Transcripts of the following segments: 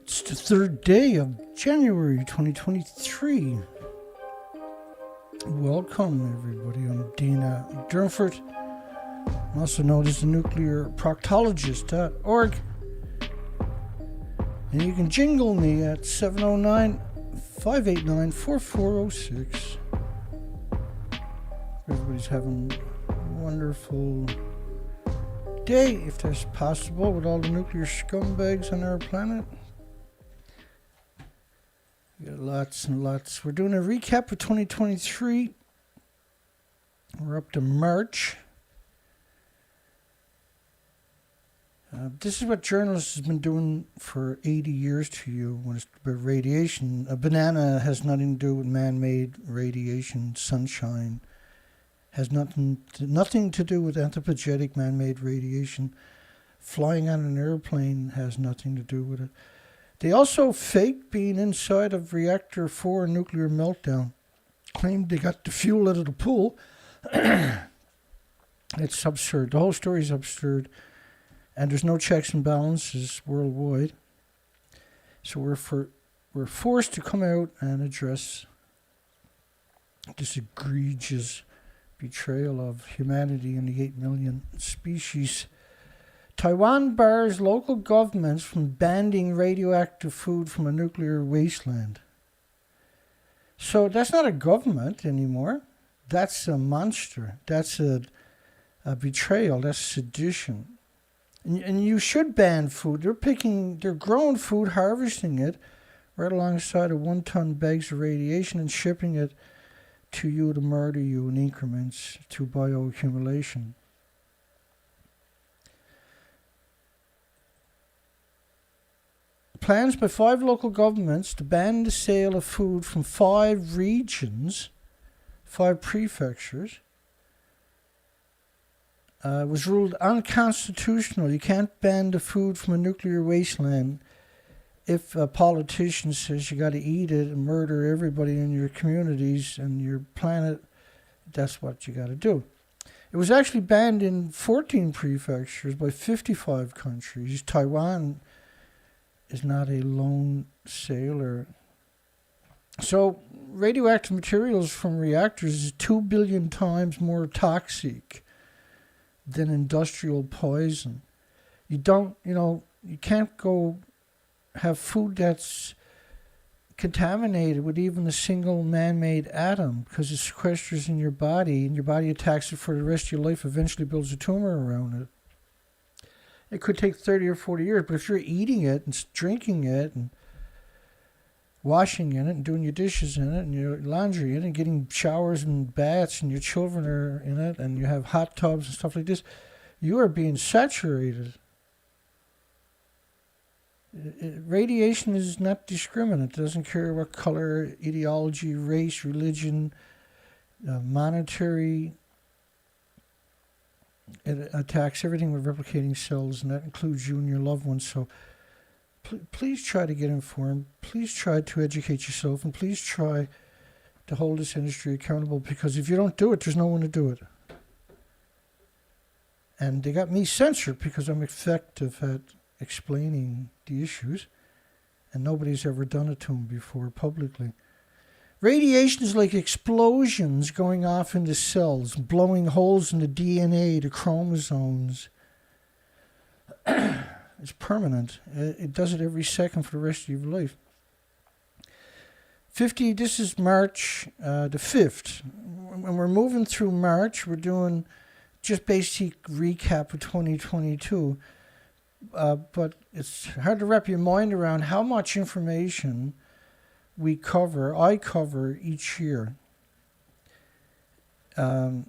It's the third day of January 2023. Welcome, everybody. I'm Dana Durnford. I'm also known as the nuclear proctologist.org. And you can jingle me at 709-589-4406. Everybody's having a wonderful day, if that's possible, with all the nuclear scumbags on our planet. We got lots and lots. We're doing a recap of 2023. We're up to March. This is what journalists have been doing for 80 years to you when it's about radiation. A banana has nothing to do with man-made radiation. Sunshine has nothing to do with anthropogenic man-made radiation. Flying on an airplane has nothing to do with it. They also faked being inside of Reactor 4 nuclear meltdown. Claimed they got the fuel out of the pool. It's absurd. The whole story is absurd. And there's no checks and balances worldwide. So we're forced to come out and address this egregious betrayal of humanity and the 8 million species. Taiwan bars local governments from banning radioactive food from a nuclear wasteland. So that's not a government anymore. That's a monster. That's a betrayal. That's sedition. And you should ban food. They're growing food, harvesting it right alongside of 1-ton bags of radiation and shipping it to you to murder you in increments through bioaccumulation. Plans by 5 local governments to ban the sale of food from 5 regions, 5 prefectures, was ruled unconstitutional. You can't ban the food from a nuclear wasteland if a politician says you got to eat it and murder everybody in your communities and your planet. That's what you got to do. It was actually banned in 14 prefectures by 55 countries. Taiwan is not a lone sailor. So radioactive materials from reactors is 2 billion times more toxic than industrial poison. You can't go have food that's contaminated with even a single man-made atom because it sequesters in your body and your body attacks it for the rest of your life, eventually builds a tumor around it. It could take 30 or 40 years, but if you're eating it and drinking it and washing in it and doing your dishes in it and your laundry in it and getting showers and baths and your children are in it and you have hot tubs and stuff like this, you are being saturated. Radiation is not discriminate. It doesn't care what color, ideology, race, religion, monetary. It attacks everything with replicating cells, and that includes you and your loved ones. So please try to get informed. Please try to educate yourself, and please try to hold this industry accountable, because if you don't do it, there's no one to do it. And they got me censored because I'm effective at explaining the issues, and nobody's ever done it to them before publicly. Radiation is like explosions going off into cells, blowing holes in the DNA, the chromosomes. It's permanent. It does it every second for the rest of your life. This is March the 5th. When we're moving through March, we're doing just basic recap of 2022. But it's hard to wrap your mind around how much information I cover each year. You're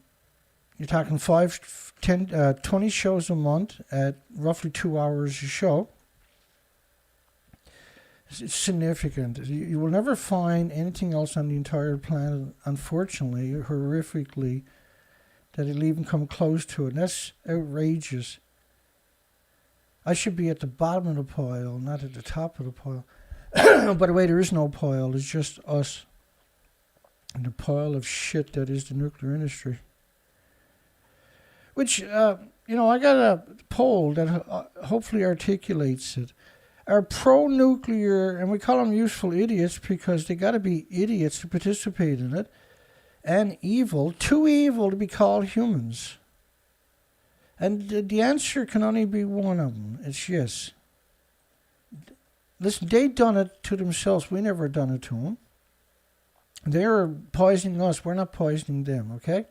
talking 5, 10, 20 shows a month at roughly 2 hours a show. It's significant. You will never find anything else on the entire planet, unfortunately, horrifically, that it'll even come close to it. And that's outrageous. I should be at the bottom of the pile, not at the top of the pile. By the way, there is no pile. It's just us. And the pile of shit that is the nuclear industry. which, I got a poll that hopefully articulates it. Are pro-nuclear, and we call them useful idiots because they got to be idiots to participate in it, and evil, too evil to be called humans? And the answer can only be one of them. It's yes. Listen, they done it to themselves. We never done it to them. They're poisoning us. We're not poisoning them, okay?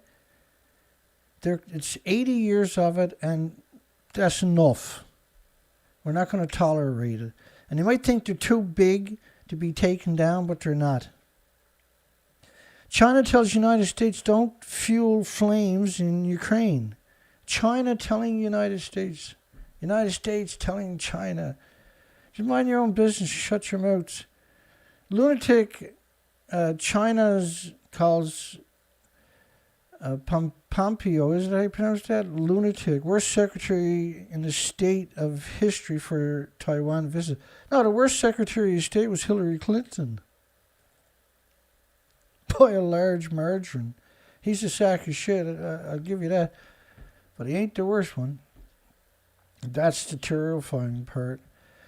It's 80 years of it, and that's enough. We're not going to tolerate it. And you might think they're too big to be taken down, but they're not. China tells the United States don't fuel flames in Ukraine. China telling United States. United States telling China. Just mind your own business. Shut your mouths. Lunatic. China's calls Pompeo, is that how you pronounce that? Lunatic. Worst secretary in the state of history for Taiwan visit. No, the worst secretary of state was Hillary Clinton. By a large margin. He's a sack of shit, I'll give you that. But he ain't the worst one. That's the terrifying part.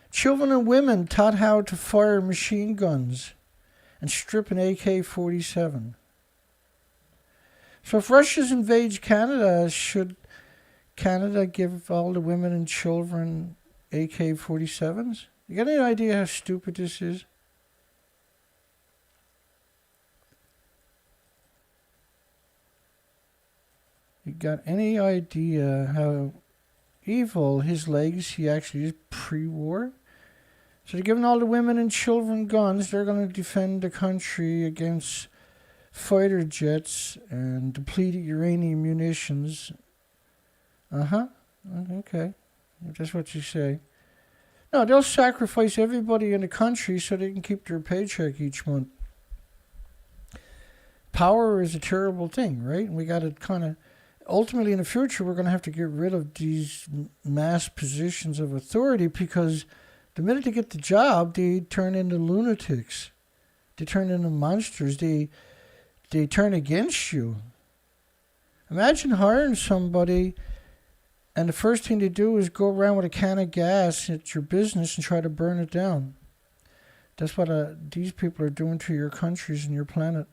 Children and women taught how to fire machine guns and strip an AK-47. So if Russia invades Canada, should Canada give all the women and children AK-47s? You got any idea how stupid this is? You got any idea how evil his legacy actually is pre-war? So they're giving all the women and children guns. They're going to defend the country against fighter jets and depleted uranium munitions. Okay. If that's what you say. No, they'll sacrifice everybody in the country so they can keep their paycheck each month. Power is a terrible thing, right? And we got to kind of... Ultimately, in the future, we're going to have to get rid of these mass positions of authority because the minute they get the job, they turn into lunatics. They turn into monsters. They turn against you. Imagine hiring somebody and the first thing they do is go around with a can of gas at your business and try to burn it down. That's what these people are doing to your countries and your planet.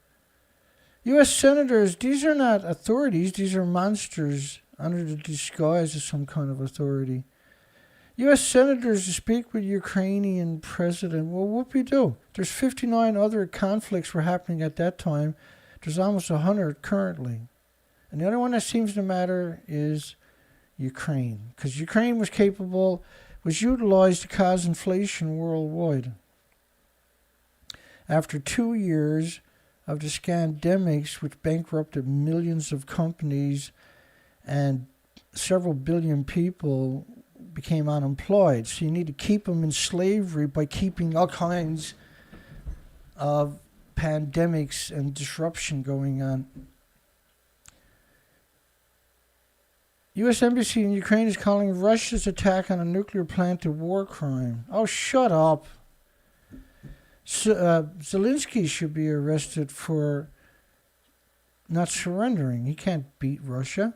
U.S. senators, these are not authorities. These are monsters under the disguise of some kind of authority. U.S. senators to speak with Ukrainian president. Well, what we do? There's 59 other conflicts were happening at that time. There's almost 100 currently. And the only one that seems to matter is Ukraine. Because Ukraine was utilized to cause inflation worldwide. After 2 years of the scandemics which bankrupted millions of companies and several billion people became unemployed. So you need to keep them in slavery by keeping all kinds of pandemics and disruption going on. U.S. Embassy in Ukraine is calling Russia's attack on a nuclear plant a war crime. Oh, shut up. Zelensky should be arrested for not surrendering. He can't beat Russia.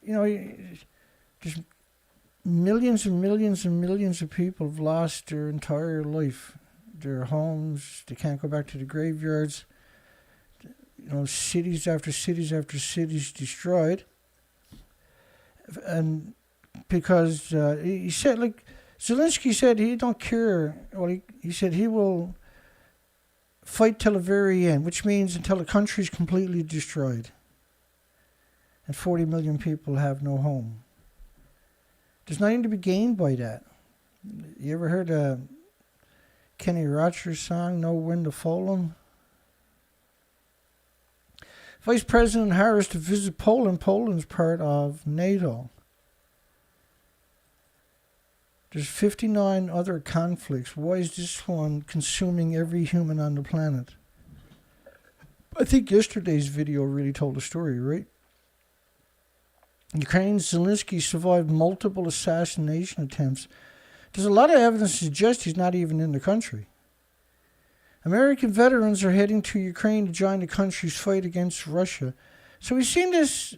You know, just millions and millions and millions of people have lost their entire life, their homes. They can't go back to the graveyards. You know, cities after cities after cities destroyed. And because he said, like, Zelensky said he don't care. Well, he said he will fight till the very end, which means until the country is completely destroyed. And 40 million people have no home. There's nothing to be gained by that. You ever heard Kenny Rogers' song, No Wind to Fold 'em? Vice President Harris to visit Poland. Poland's part of NATO. There's 59 other conflicts. Why is this one consuming every human on the planet? I think yesterday's video really told the story, right? Ukraine's Zelensky survived multiple assassination attempts. There's a lot of evidence to suggest he's not even in the country. American veterans are heading to Ukraine to join the country's fight against Russia. So we've seen this,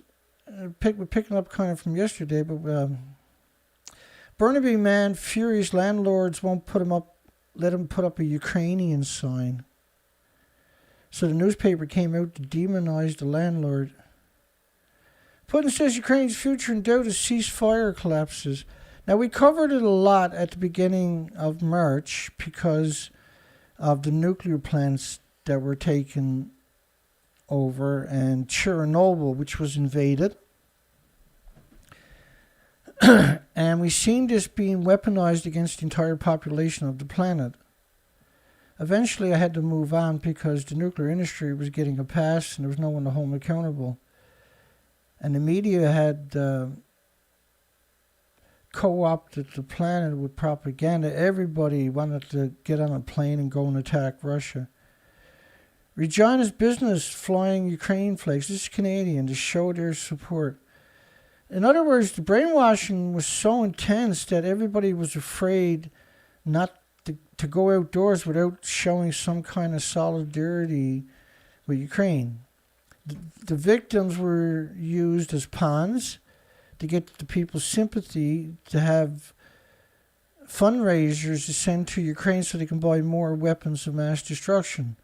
we're picking up kind of from yesterday, but Burnaby man, furious landlords won't let him put up a Ukrainian sign. So the newspaper came out to demonize the landlord. Putin says Ukraine's future in doubt as ceasefire collapses. Now, we covered it a lot at the beginning of March because of the nuclear plants that were taken over and Chernobyl, which was invaded. And we've seen this being weaponized against the entire population of the planet. Eventually, I had to move on because the nuclear industry was getting a pass and there was no one to hold accountable. And the media had co-opted the planet with propaganda. Everybody wanted to get on a plane and go and attack Russia. Regina's business flying Ukraine flags. This is Canadian to show their support. In other words, the brainwashing was so intense that everybody was afraid not to go outdoors without showing some kind of solidarity with Ukraine. The victims were used as pawns to get the people's sympathy, to have fundraisers to send to Ukraine so they can buy more weapons of mass destruction.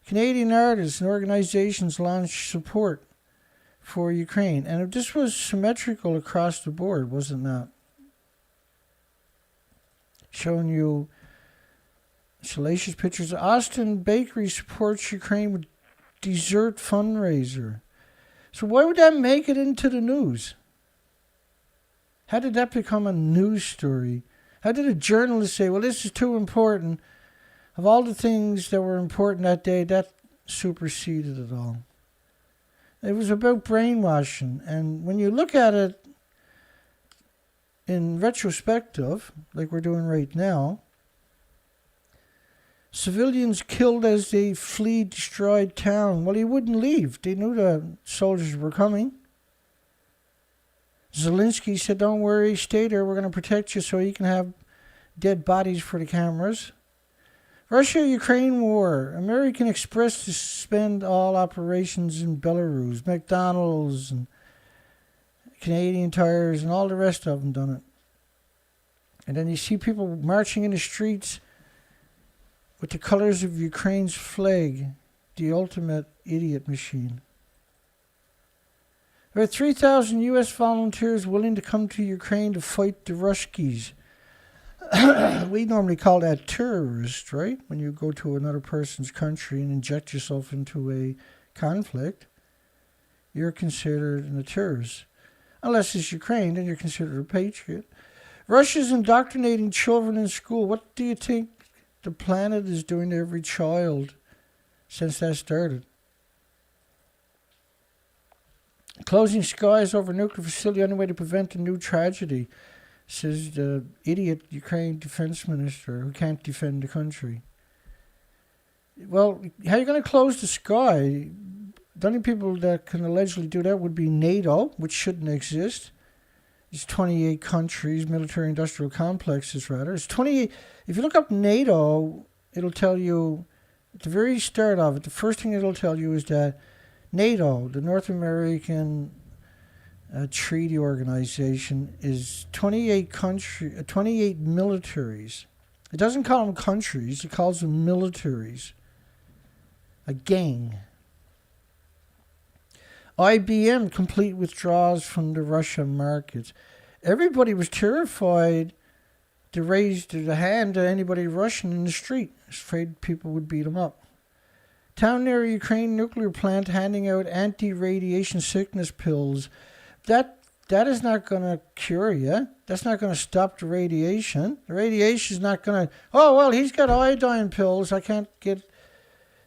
Canadian artists and organizations launched support for Ukraine. And this was symmetrical across the board, was it not? Showing you salacious pictures. Austin Bakery supports Ukraine with dessert fundraiser. So why would that make it into the news? How did that become a news story? How did a journalist say, well, this is too important? Of all the things that were important that day, that superseded it all. It was about brainwashing. And when you look at it in retrospective, like we're doing right now, civilians killed as they flee destroyed town. Well, he wouldn't leave. They knew the soldiers were coming. Zelensky said, don't worry, stay there. We're going to protect you so you can have dead bodies for the cameras. Russia-Ukraine war. American Express to suspend all operations in Belarus. McDonald's and Canadian Tires and all the rest of them done it. And then you see people marching in the streets with the colors of Ukraine's flag. The ultimate idiot machine. There are 3,000 U.S. volunteers willing to come to Ukraine to fight the Ruskies. We normally call that terrorist, right? When you go to another person's country and inject yourself into a conflict, you're considered a terrorist. Unless it's Ukraine, then you're considered a patriot. Russia's indoctrinating children in school. What do you think the planet is doing to every child since that started? Closing skies over nuclear facility, only way to prevent a new tragedy, says the idiot Ukraine defense minister who can't defend the country. Well, how are you going to close the sky? The only people that can allegedly do that would be NATO, which shouldn't exist. It's 28 countries, military-industrial complexes, rather. It's 28. If you look up NATO, it'll tell you, at the very start of it, the first thing it'll tell you is that NATO, the North American treaty organization, is 28 militaries. It doesn't call them countries, it calls them militaries. A gang. IBM complete withdrawals from the Russian markets. Everybody was terrified to raise the hand to anybody Russian in the street. Afraid people would beat them up. Town near Ukraine nuclear plant handing out anti-radiation sickness pills. That is not going to cure you. That's not going to stop the radiation. The radiation is not going to, oh, well, he's got iodine pills. I can't get...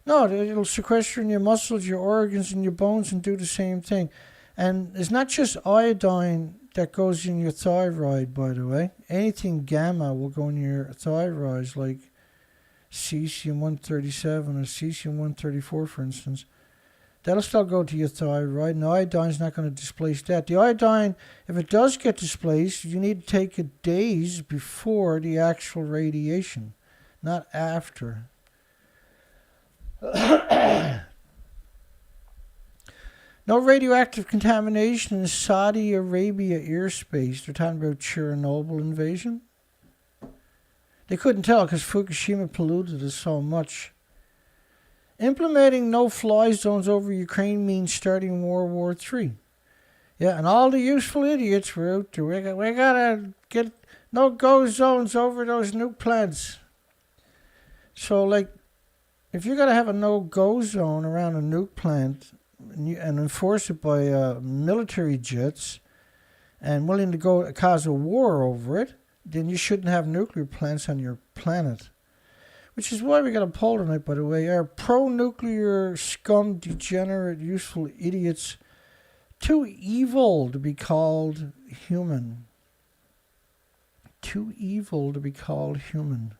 No, it'll sequester in your muscles, your organs, and your bones and do the same thing. And it's not just iodine that goes in your thyroid, by the way. Anything gamma will go in your thyroid, like cesium-137 or cesium-134, for instance. That'll still go to your thyroid, and iodine's not going to displace that. The iodine, if it does get displaced, you need to take it days before the actual radiation, not after. Now, No radioactive contamination in Saudi Arabia airspace. They're talking about Chernobyl invasion. They couldn't tell because Fukushima polluted it so much. Implementing no-fly zones over Ukraine means starting World War III. Yeah, and all the useful idiots were out there. We gotta get no-go zones over those nuke plants. So, like, if you're gonna have a no-go zone around a nuke plant and enforce it by military jets and willing to cause a war over it, then you shouldn't have nuclear plants on your planet. Which is why we got a poll tonight, by the way. Are pro-nuclear scum, degenerate, useful idiots too evil to be called human? Too evil to be called human.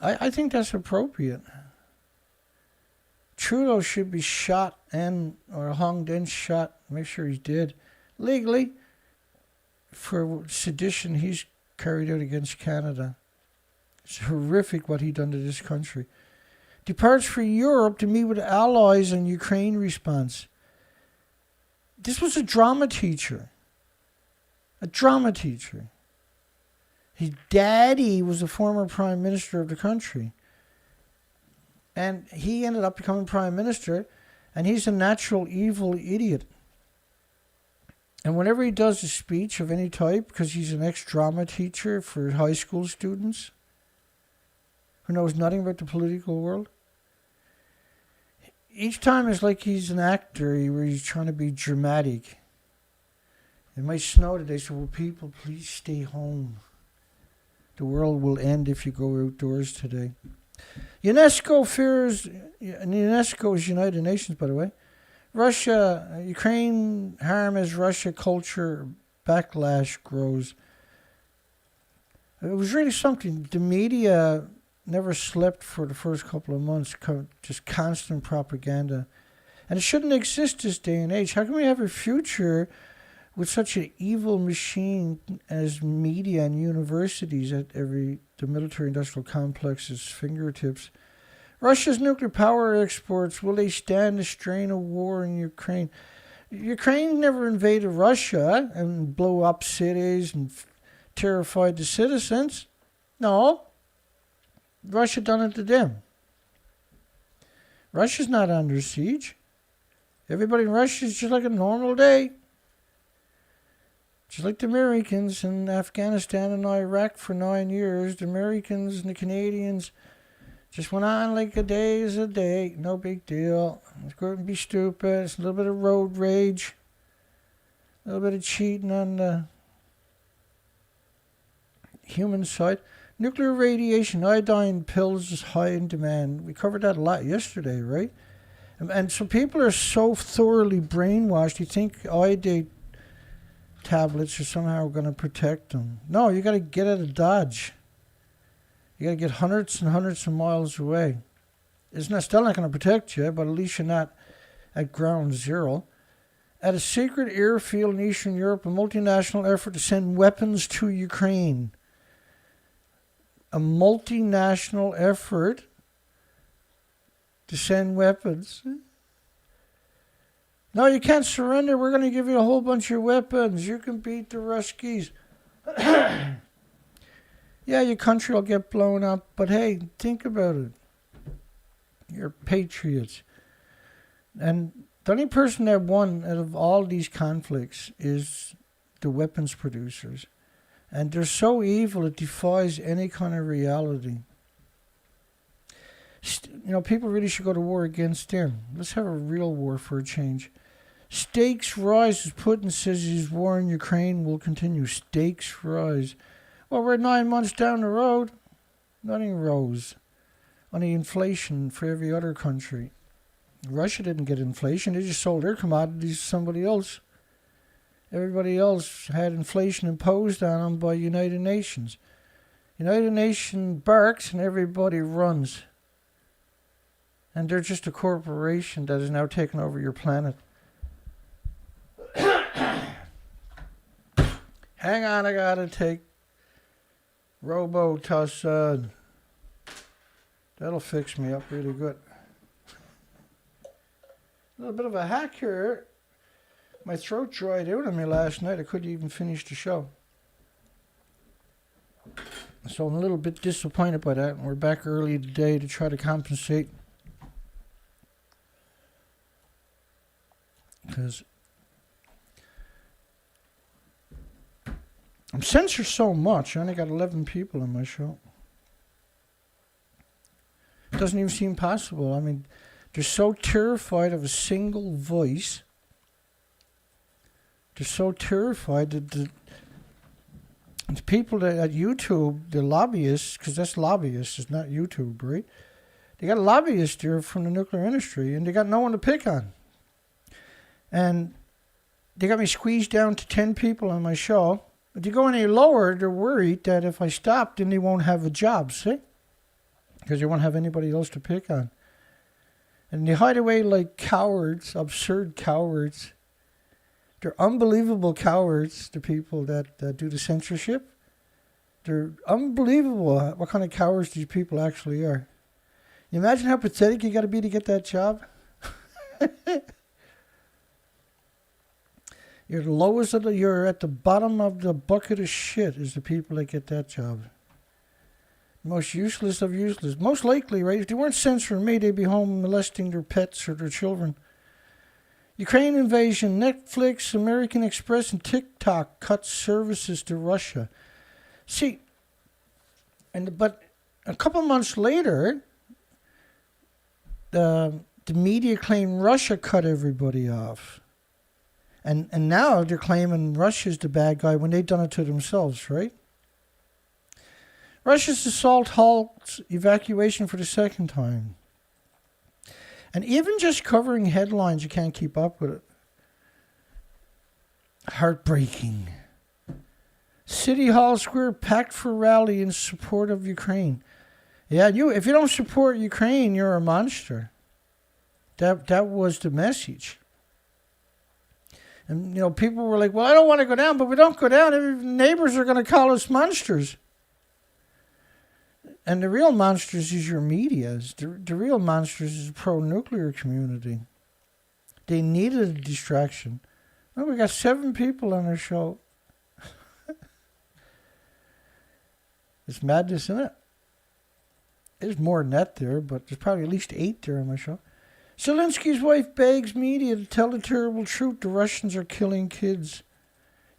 I think that's appropriate. Trudeau should be shot or hung, then shot. Make sure he's dead legally for sedition he's carried out against Canada. It's horrific what he done to this country. Departs for Europe to meet with allies on Ukraine response. This was a drama teacher. A drama teacher. His daddy was a former prime minister of the country. And he ended up becoming prime minister, and he's a natural evil idiot. And whenever he does a speech of any type, because he's an ex-drama teacher for high school students who knows nothing about the political world, each time it's like he's an actor where he's trying to be dramatic. It might snow today, so will people please stay home? The world will end if you go outdoors today. UNESCO fears, and UNESCO is United Nations, by the way. Ukraine harm as Russia culture backlash grows. It was really something. The media never slept for the first couple of months, just constant propaganda. And it shouldn't exist this day and age. How can we have a future with such an evil machine as media and universities at the military-industrial complex's fingertips? Russia's nuclear power exports, will they stand the strain of war in Ukraine? Ukraine never invaded Russia and blew up cities and terrified the citizens. No. Russia done it to them. Russia's not under siege. Everybody in Russia is just like a normal day. Just like the Americans in Afghanistan and Iraq for 9 years, the Americans and the Canadians just went on like a day is a day. No big deal. It's going to be stupid. It's a little bit of road rage. A little bit of cheating on the human side. Nuclear radiation, iodine pills is high in demand. We covered that a lot yesterday, right? And so people are so thoroughly brainwashed, you think iodine tablets are somehow going to protect them. No, you got to get out of Dodge. You got to get hundreds and hundreds of miles away. It's still not going to protect you, but at least you're not at ground zero. At a secret airfield in Eastern Europe, a multinational effort to send weapons to Ukraine. A multinational effort to send weapons. No, you can't surrender. We're going to give you a whole bunch of weapons. You can beat the Ruskies. Yeah, your country will get blown up, but hey, think about it. You're patriots. And the only person that won out of all these conflicts is the weapons producers. And they're so evil it defies any kind of reality. People really should go to war against them. Let's have a real war for a change. Stakes rise as Putin says his war in Ukraine will continue. Stakes rise. Well, we're 9 months down the road. Nothing rose. Only inflation for every other country. Russia didn't get inflation. They just sold their commodities to somebody else. Everybody else had inflation imposed on them by United Nations. United Nations barks and everybody runs. And they're just a corporation that has now taken over your planet. Hang on, I gotta take Robitussin. That'll fix me up really good. A little bit of a hack here. My throat dried out on me last night. I couldn't even finish the show. So I'm a little bit disappointed by that. And we're back early today to try to compensate. Because I'm censored so much. I only got 11 people on my show. It doesn't even seem possible. I mean, they're so terrified of a single voice. They're so terrified that the people that at YouTube, the lobbyists, because that's lobbyists, it's not YouTube, right? They got lobbyists there from the nuclear industry, and they got no one to pick on. And they got me squeezed down to 10 people on my show. If you go any lower, they're worried that if I stop, then they won't have a job, see? Because they won't have anybody else to pick on. And they hide away like cowards, absurd cowards. They're unbelievable cowards, the people that do the censorship. They're unbelievable what kind of cowards these people actually are. You imagine how pathetic you got to be to get that job? You're the lowest of you're at the bottom of the bucket of shit is the people that get that job. Most useless of useless. Most likely, right? If they weren't censoring me, they'd be home molesting their pets or their children. Ukraine invasion, Netflix, American Express, and TikTok cut services to Russia. See, but a couple months later, the media claimed Russia cut everybody off. And now they're claiming Russia's the bad guy when they've done it to themselves, right? Russia's assault halts evacuation for the second time. And even just covering headlines, you can't keep up with it. Heartbreaking. City Hall Square packed for rally in support of Ukraine. Yeah, if you don't support Ukraine, you're a monster. That was the message. And, people were like, well, I don't want to go down, but we don't go down. Neighbors are going to call us monsters. And the real monsters is your media. The real monsters is the pro-nuclear community. They needed a distraction. Well, we got 7 people on our show. It's madness, isn't it? There's more than that there, but there's probably at least 8 there on my show. Zelensky's wife begs media to tell the terrible truth. The Russians are killing kids.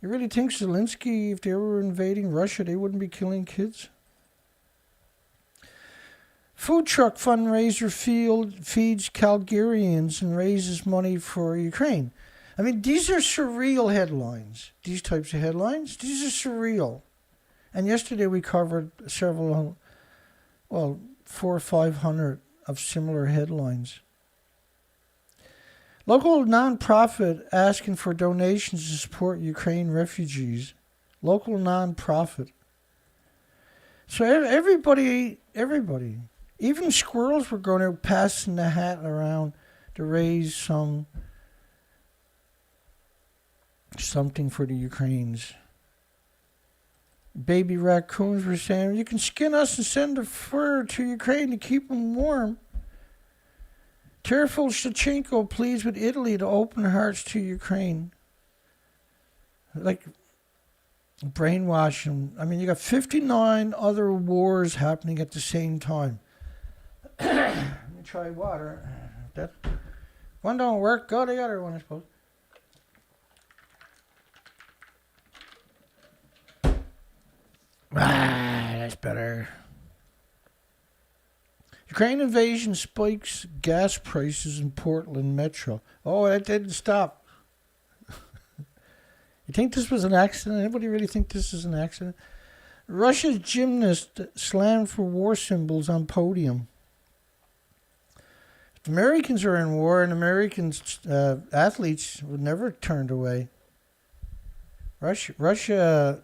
You really think Zelensky, if they were invading Russia, they wouldn't be killing kids? Food truck fundraiser feeds Calgarians and raises money for Ukraine. I mean, these are surreal headlines. These types of headlines, these are surreal. And yesterday we covered several, 400 or 500 of similar headlines. Local nonprofit asking for donations to support Ukraine refugees. Local nonprofit. So everybody, even squirrels were going to passing the hat around to raise something for the Ukrainians. Baby raccoons were saying, you can skin us and send the fur to Ukraine to keep them warm. Tearful Shevchenko pleads with Italy to open hearts to Ukraine. Like, brainwashing. I mean, you got 59 other wars happening at the same time. Let me try water. That one don't work. Go the other one, I suppose. That's better. Ukraine invasion spikes gas prices in Portland Metro. Oh, that didn't stop. You think this was an accident? Anybody really think this is an accident? Russia's gymnast slammed for war symbols on podium. If the Americans are in war, and American athletes were never turned away. Russia.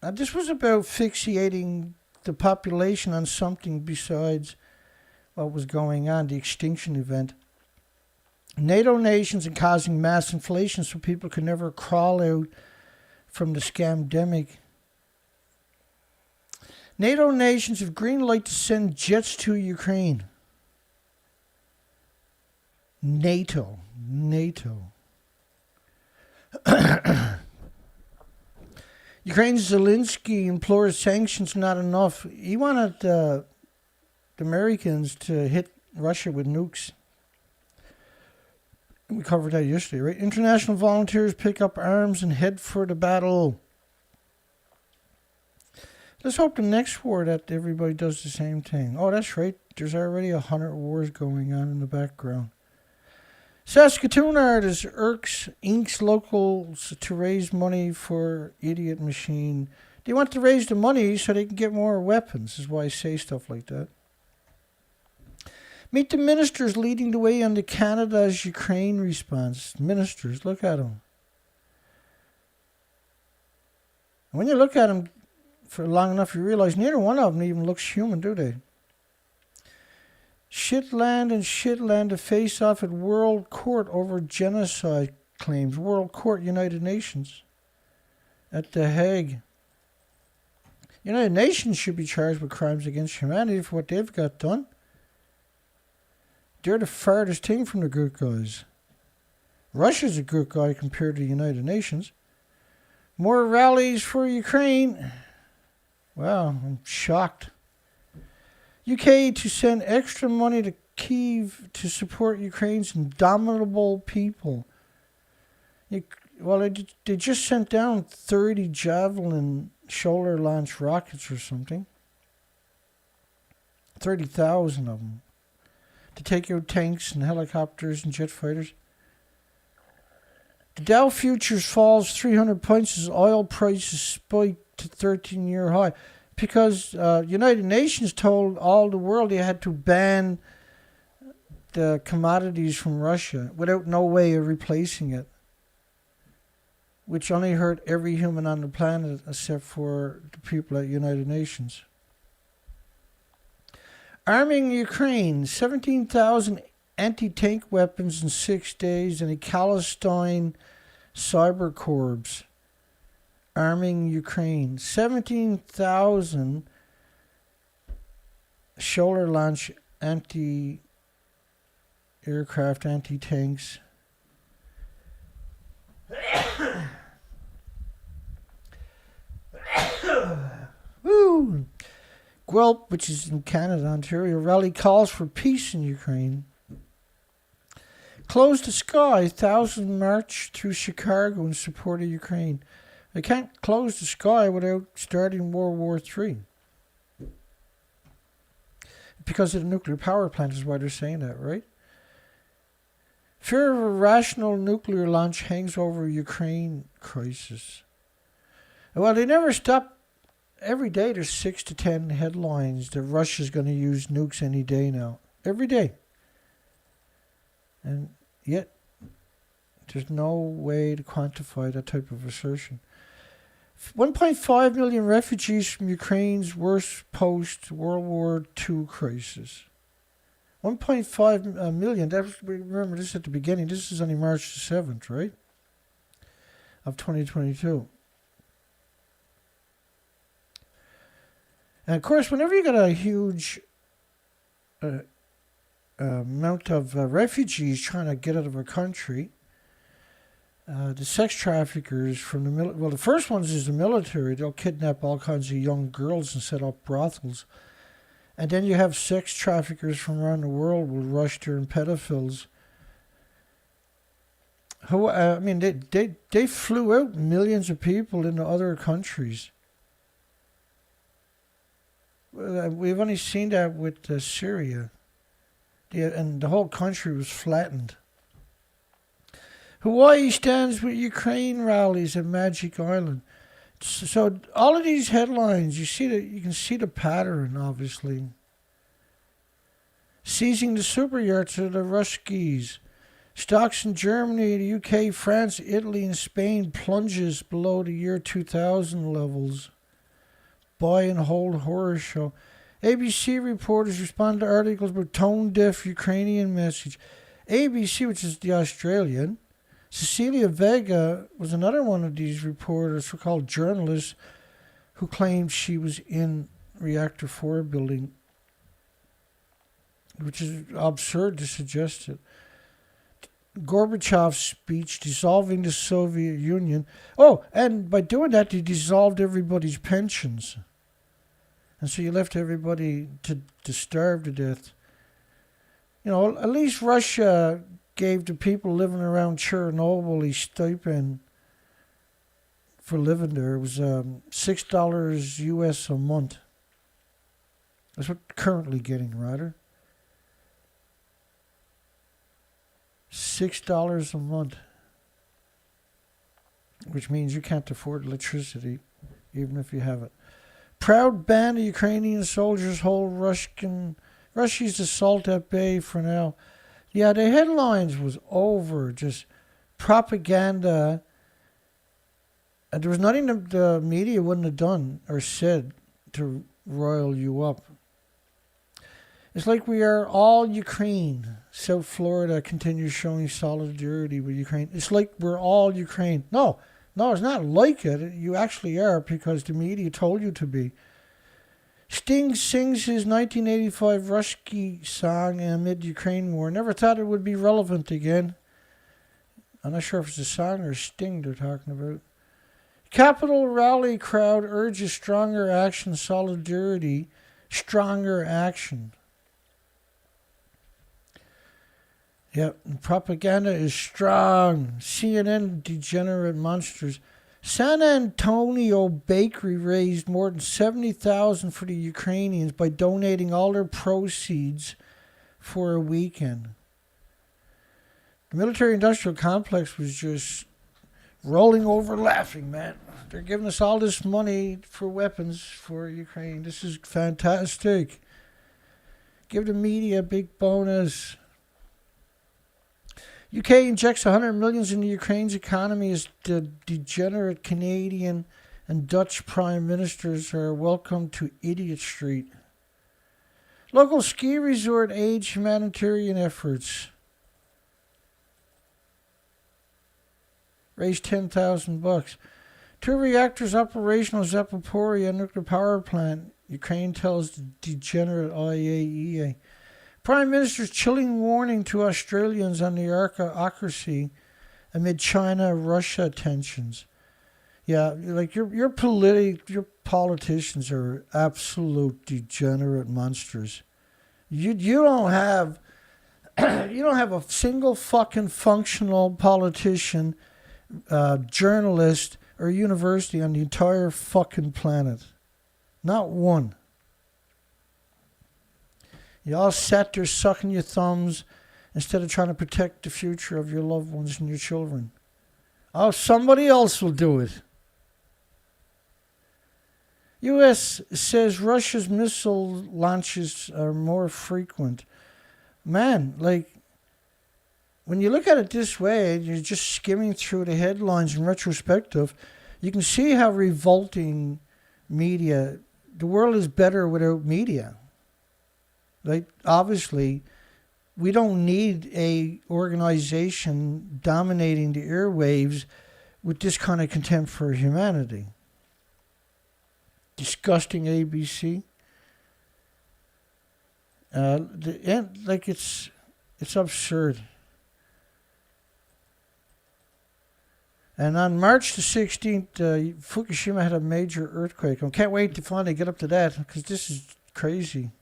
This was about fixating the population on something besides what was going on, the extinction event. NATO nations and causing mass inflation so people could never crawl out from the scamdemic. NATO nations have green light to send jets to Ukraine. NATO. NATO. Ukraine's Zelensky implores sanctions not enough. He wanted the Americans to hit Russia with nukes. We covered that yesterday, right? International volunteers pick up arms and head for the battle. Let's hope the next war that everybody does the same thing. Oh, that's right. There's already 100 wars going on in the background. Saskatoon artist inks locals to raise money for idiot machine. They want to raise the money so they can get more weapons, is why I say stuff like that. Meet the ministers leading the way on the Canada's Ukraine response. Ministers, look at them. And when you look at them for long enough, you realize neither one of them even looks human, do they? Shitland and Shitland to face off at World Court over genocide claims. World Court, United Nations. At The Hague. United Nations should be charged with crimes against humanity for what they've got done. They're the farthest thing from the good guys. Russia's a good guy compared to the United Nations. More rallies for Ukraine. Wow, I'm shocked. UK to send extra money to Kyiv to support Ukraine's indomitable people. They just sent down 30 Javelin shoulder-launched rockets or something. 30,000 of them. To take out tanks and helicopters and jet fighters. The Dow futures falls 300 points as oil prices spike to 13-year high. Because United Nations told all the world they had to ban the commodities from Russia without no way of replacing it. Which only hurt every human on the planet except for the people at United Nations. Arming Ukraine, 17,000 anti-tank weapons in 6 days and a Palestine cyber corps. Arming Ukraine, 17,000 shoulder-launch anti-aircraft, anti-tanks. Woo! Guelph, which is in Canada, Ontario, rally calls for peace in Ukraine. Close the sky, thousands march through Chicago in support of Ukraine. They can't close the sky without starting World War III. Because of the nuclear power plant is why they're saying that, right? Fear of a rational nuclear launch hangs over Ukraine crisis. Well, they never stop. Every day there's 6 to 10 headlines that Russia's going to use nukes any day now. Every day. And yet, there's no way to quantify that type of assertion. 1.5 million refugees from Ukraine's worst post-World War II crisis. 1.5 million. Remember this at the beginning. This is only March the 7th, right? Of 2022. And of course, whenever you got a huge amount of refugees trying to get out of a country, the sex traffickers from the military, well, the first ones is the military. They'll kidnap all kinds of young girls and set up brothels. And then you have sex traffickers from around the world will rush there and pedophiles. They flew out millions of people into other countries. We've only seen that with Syria. And the whole country was flattened. Hawaii stands with Ukraine rallies at Magic Island. So all of these headlines, you can see the pattern, obviously. Seizing the super yachts of the Ruskies. Stocks in Germany, the UK, France, Italy, and Spain plunges below the year 2000 levels. Buy and hold horror show. ABC reporters respond to articles about tone-deaf Ukrainian message. ABC, which is the Australian. Cecilia Vega was another one of these reporters, so-called journalists, who claimed she was in Reactor 4 building, which is absurd to suggest it. Gorbachev's speech dissolving the Soviet Union. Oh, and by doing that, they dissolved everybody's pensions. And so you left everybody to starve to death. You know, at least Russia gave the people living around Chernobyl a stipend for living there. It was $6 US a month. That's what currently getting, rather. $6 a month. Which means you can't afford electricity, even if you have it. Proud band of Ukrainian soldiers hold Russia's assault at bay for now. Yeah, the headlines was over. Just propaganda. And there was nothing the media wouldn't have done or said to roil you up. It's like we are all Ukraine. South Florida continues showing solidarity with Ukraine. It's like we're all Ukraine. No, it's not like it. You actually are because the media told you to be. Sting sings his 1985 Ruski song amid Ukraine war. Never thought it would be relevant again. I'm not sure if it's a song or Sting they're talking about. Capitol rally crowd urges stronger action, solidarity, stronger action. Yep, propaganda is strong. CNN degenerate monsters. San Antonio Bakery raised more than $70,000 for the Ukrainians by donating all their proceeds for a weekend. The military-industrial complex was just rolling over laughing, man. They're giving us all this money for weapons for Ukraine. This is fantastic. Give the media a big bonus. UK injects 100 millions into Ukraine's economy as the degenerate Canadian and Dutch prime ministers are welcomed to Idiot Street. Local ski resort aids humanitarian efforts. Raised $10,000. 2 reactors operational at Zaporizhzhia nuclear power plant. Ukraine tells the degenerate IAEA. Prime Minister's chilling warning to Australians on the aristocracy amid China-Russia tensions. Yeah, like your politicians are absolute degenerate monsters. You don't have a single fucking functional politician, journalist, or university on the entire fucking planet. Not one. You all sat there sucking your thumbs instead of trying to protect the future of your loved ones and your children. Oh, somebody else will do it. U.S. says Russia's missile launches are more frequent. Man, like, when you look at it this way, you're just skimming through the headlines in retrospective, you can see how revolting media, the world is better without media. Like, obviously, we don't need a organization dominating the airwaves with this kind of contempt for humanity. Disgusting ABC. It's absurd. And on March the 16th, Fukushima had a major earthquake. I can't wait to finally get up to that because this is crazy.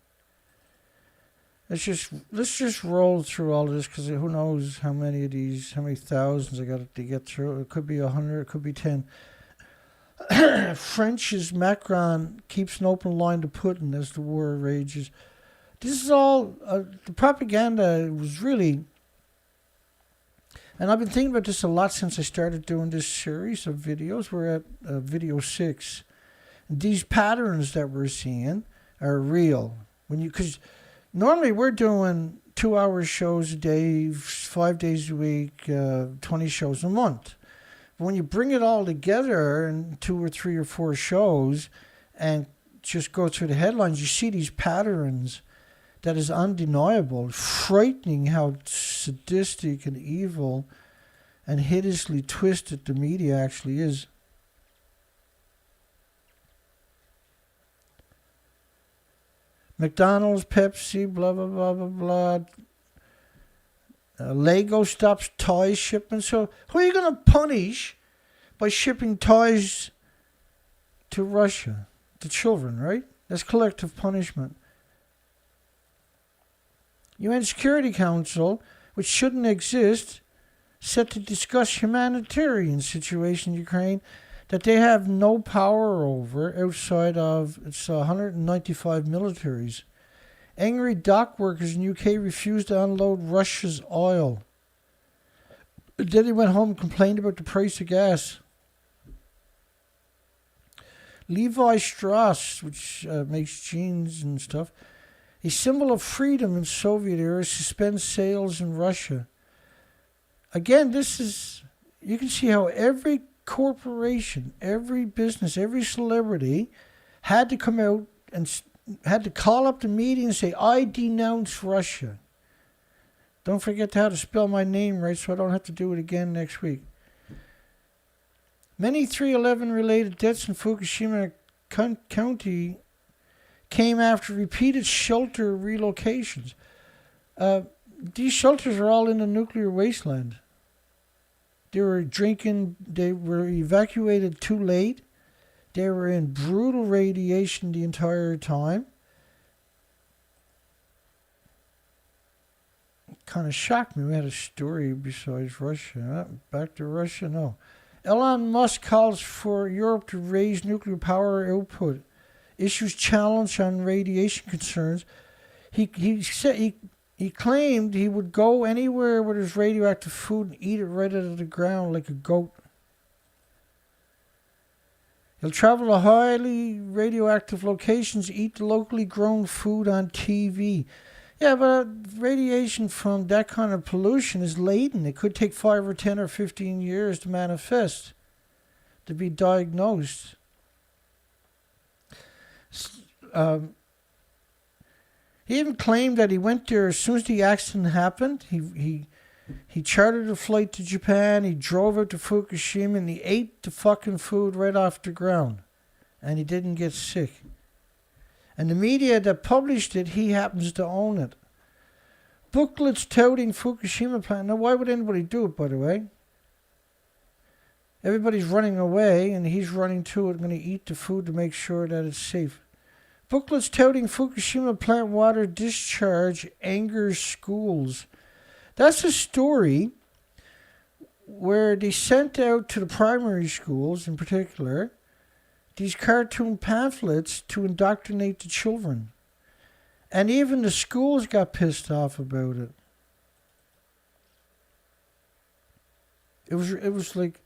Let's just roll through all of this because who knows how many thousands I got to get through. It could be 100, it could be 10. French's Macron keeps an open line to Putin as the war rages. This is all, the propaganda was really, and I've been thinking about this a lot since I started doing this series of videos. We're at video 6. These patterns that we're seeing are real. Because normally we're doing 2-hour shows a day, 5 days a week, 20 shows a month. But when you bring it all together in 2 or 3 or 4 shows and just go through the headlines, you see these patterns that is undeniable, frightening how sadistic and evil and hideously twisted the media actually is. McDonald's, Pepsi, blah, blah, blah, blah, blah. Lego stops toy shipments. So who are you going to punish by shipping toys to Russia? The children, right? That's collective punishment. UN Security Council, which shouldn't exist, set to discuss humanitarian situation in Ukraine that they have no power over outside of its 195 militaries. Angry dock workers in UK refused to unload Russia's oil. Then they went home and complained about the price of gas. Levi Strauss, which makes jeans and stuff, a symbol of freedom in Soviet era, suspends sales in Russia. Again, this is, you can see how every corporation, every business, every celebrity had to come out and had to call up the meeting and say, I denounce Russia. Don't forget how to spell my name right so I don't have to do it again next week. Many 3/11 related deaths in Fukushima County came after repeated shelter relocations. These shelters are all in the nuclear wasteland. They were drinking, they were evacuated too late. They were in brutal radiation the entire time. It kind of shocked me. We had a story besides Russia. Back to Russia, no. Elon Musk calls for Europe to raise nuclear power output. Issues challenge on radiation concerns. He said he claimed he would go anywhere where there's radioactive food and eat it right out of the ground like a goat. He'll travel to highly radioactive locations, eat the locally grown food on TV. Yeah, but radiation from that kind of pollution is latent. It could take 5 or 10 or 15 years to manifest, to be diagnosed. He even claimed that he went there as soon as the accident happened. He chartered a flight to Japan. He drove out to Fukushima and he ate the fucking food right off the ground. And he didn't get sick. And the media that published it, he happens to own it. Booklets touting Fukushima plant. Now, why would anybody do it, by the way? Everybody's running away and he's running to it, going to eat the food to make sure that it's safe. Booklets touting Fukushima plant water discharge angers schools. That's a story where they sent out to the primary schools in particular these cartoon pamphlets to indoctrinate the children. And even the schools got pissed off about it. It was like,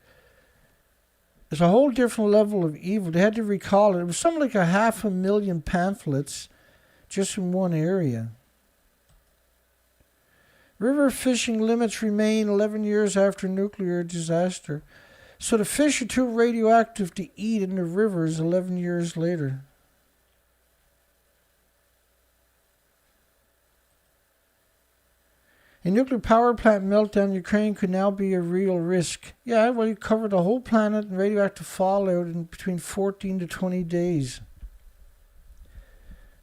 it's a whole different level of evil. They had to recall it. It was something like 500,000 pamphlets just in one area. River fishing limits remain 11 years after nuclear disaster. So the fish are too radioactive to eat in the rivers 11 years later. A nuclear power plant meltdown in Ukraine could now be a real risk. Yeah, well, you covered the whole planet in radioactive fallout in between 14 to 20 days.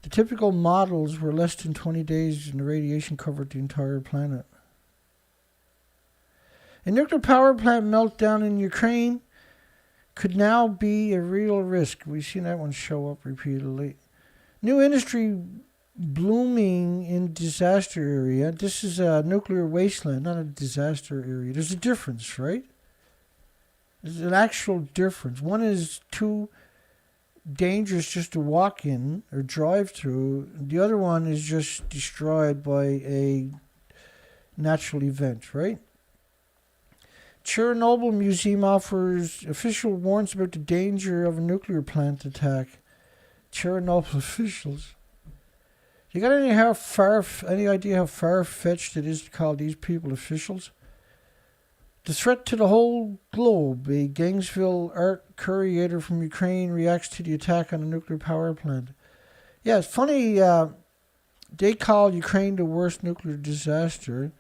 The typical models were less than 20 days and the radiation covered the entire planet. A nuclear power plant meltdown in Ukraine could now be a real risk. We've seen that one show up repeatedly. New industry blooming in disaster area. This is a nuclear wasteland, not a disaster area. There's a difference, right? There's an actual difference. One is too dangerous just to walk in or drive through. The other one is just destroyed by a natural event, right? Chernobyl Museum offers official warns about the danger of a nuclear plant attack. Chernobyl officials. You got any idea how far-fetched it is to call these people officials? The threat to the whole globe. A Gainesville art curator from Ukraine reacts to the attack on a nuclear power plant. Yeah, it's funny. They call Ukraine the worst nuclear disaster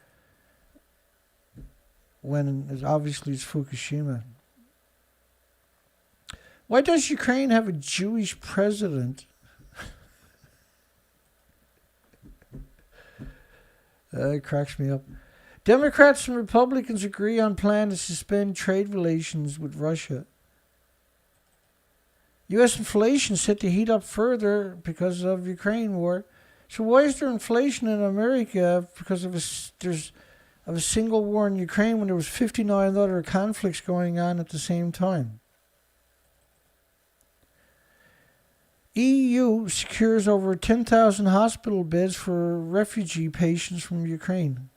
when obviously it's Fukushima. Why does Ukraine have a Jewish president? It cracks me up. Democrats and Republicans agree on plan to suspend trade relations with Russia. U.S. inflation set to heat up further because of Ukraine war. So why is there inflation in America because of a single war in Ukraine when there was 59 other conflicts going on at the same time? EU secures over 10,000 hospital beds for refugee patients from Ukraine.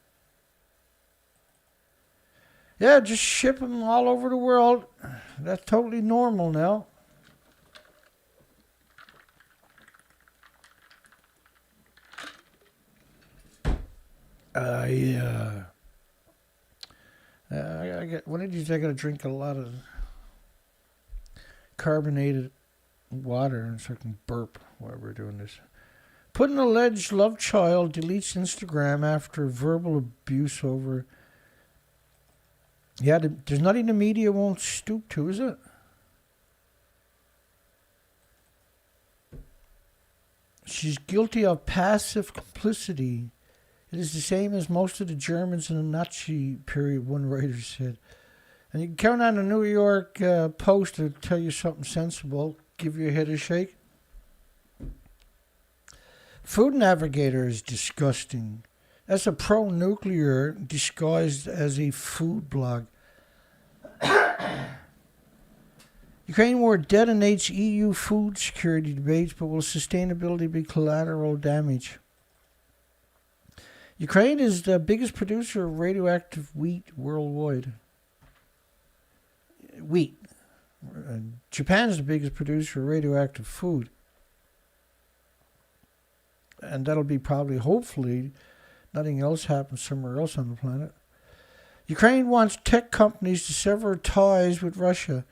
Yeah, just ship them all over the world. That's totally normal now. I get one of these. I gotta drink a lot of carbonated water so I can burp while we're doing this. Put an alleged love child deletes Instagram after verbal abuse over. Yeah, there's nothing the media won't stoop to, is it? She's guilty of passive complicity. It is the same as most of the Germans in the Nazi period, one writer said. And you can count on the New York Post to tell you something sensible, give your head a shake. Food Navigator is disgusting. That's a pro-nuclear disguised as a food blog. Ukraine war detonates EU food security debates, but will sustainability be collateral damage? Ukraine is the biggest producer of radioactive wheat worldwide. Wheat. Japan is the biggest producer of radioactive food. And that'll be probably, hopefully, nothing else happens somewhere else on the planet. Ukraine wants tech companies to sever ties with Russia.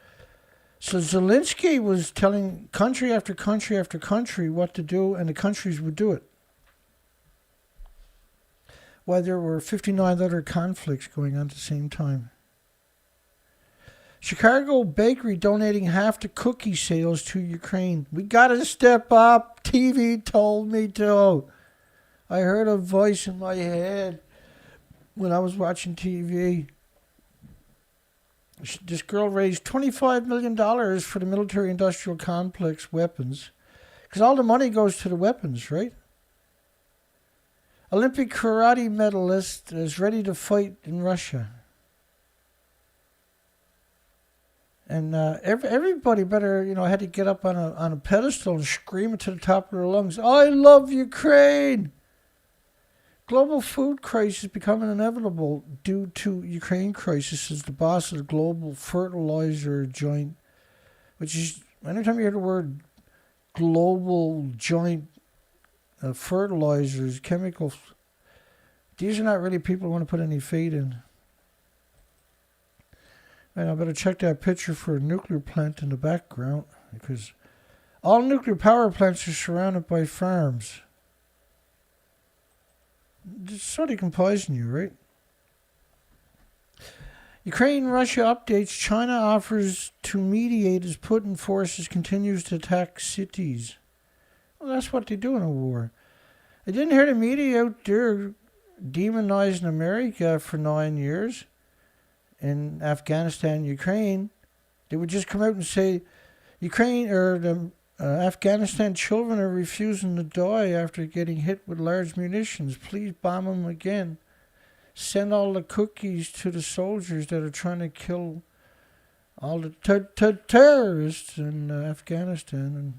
So Zelensky was telling country after country after country what to do, and the countries would do it. While there were 59 other conflicts going on at the same time. Chicago bakery donating half the cookie sales to Ukraine. We gotta step up. TV told me to. I heard a voice in my head when I was watching TV. This girl raised $25 million for the military-industrial complex weapons. Because all the money goes to the weapons, right? Olympic karate medalist is ready to fight in Russia. And everybody better, had to get up on a pedestal and scream it to the top of their lungs. I love Ukraine! Global food crisis becoming inevitable due to Ukraine crisis is the boss of the global fertilizer joint, which is, anytime you hear the word global joint fertilizers, chemicals, these are not really people who want to put any faith in. And I better check that picture for a nuclear plant in the background, because all nuclear power plants are surrounded by farms. It's sort of can poison you, right? Ukraine-Russia updates. China offers to mediate as Putin forces continues to attack cities. Well, that's what they do in a war. I didn't hear the media out there demonizing America for 9 years in Afghanistan, Ukraine. They would just come out and say Ukraine or the Afghanistan children are refusing to die after getting hit with large munitions. Please bomb them again. Send all the cookies to the soldiers that are trying to kill all the terrorists in Afghanistan. And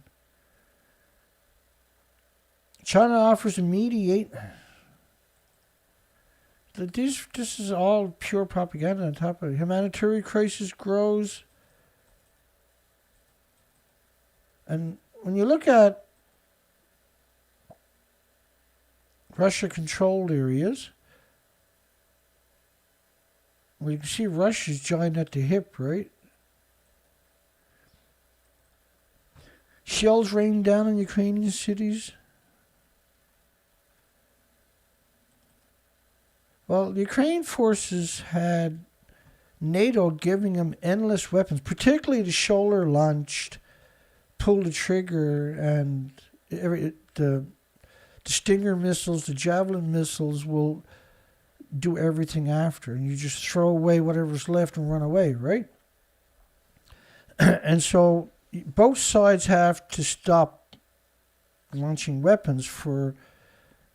China offers to mediate. This is all pure propaganda on top of it. Humanitarian crisis grows. And when you look at Russia-controlled areas, well, you can see Russia's joined at the hip, right? Shells rain down on Ukrainian cities. Well, the Ukraine forces had NATO giving them endless weapons, particularly the shoulder-launched, pull the trigger, and the Stinger missiles, the Javelin missiles will do everything after, and you just throw away whatever's left and run away, right? And so both sides have to stop launching weapons for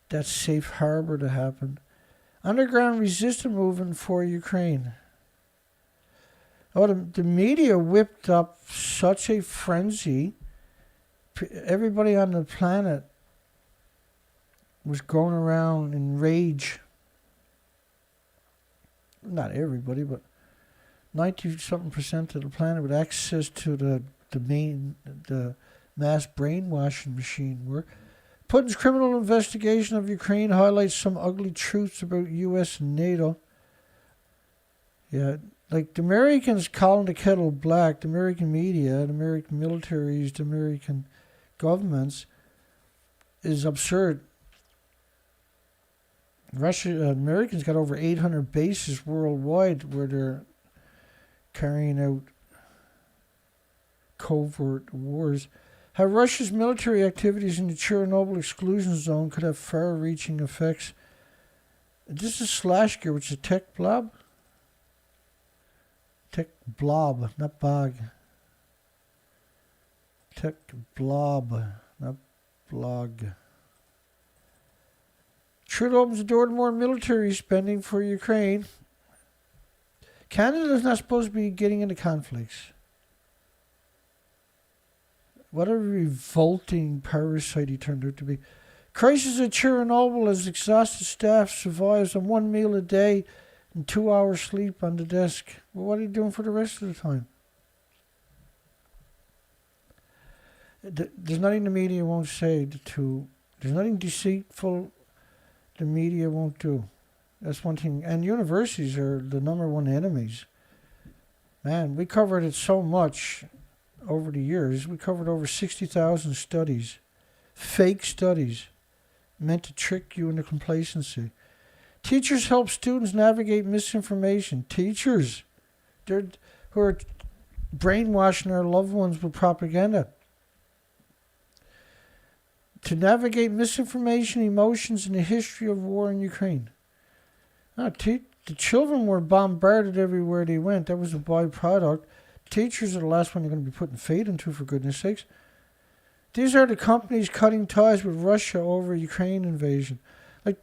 that safe harbor to happen. Underground resistance movement for Ukraine. Oh, the media whipped up such a frenzy. Everybody on the planet was going around in rage. Not everybody, but 90-something% of the planet with access to the mass brainwashing machine were. Putin's criminal investigation of Ukraine highlights some ugly truths about U.S. and NATO. Yeah, like the Americans calling the kettle black, the American media, the American militaries, the American governments, is absurd. Americans got over 800 bases worldwide where they're carrying out covert wars. How Russia's military activities in the Chernobyl exclusion zone could have far-reaching effects. This is Slashgear, which is Tech Blob. Tech Blob, not Bog. Tech Blob, not Blog. Trudeau opens the door to more military spending for Ukraine. Canada is not supposed to be getting into conflicts. What a revolting parasite he turned out to be. Crisis at Chernobyl as exhausted staff survives on 1 meal a day and 2 hours sleep on the desk. Well, what are you doing for the rest of the time? There's nothing the media won't say. There's nothing deceitful the media won't do. That's one thing. And universities are the number one enemies. Man, we covered it so much over the years. We covered over 60,000 studies. Fake studies meant to trick you into complacency. Teachers help students navigate misinformation. Teachers, who are brainwashing their loved ones with propaganda. To navigate misinformation, emotions, and the history of war in Ukraine. The children were bombarded everywhere they went. That was a byproduct. Teachers are the last one you're going to be putting faith into, for goodness sakes. These are the companies cutting ties with Russia over Ukraine invasion. Like,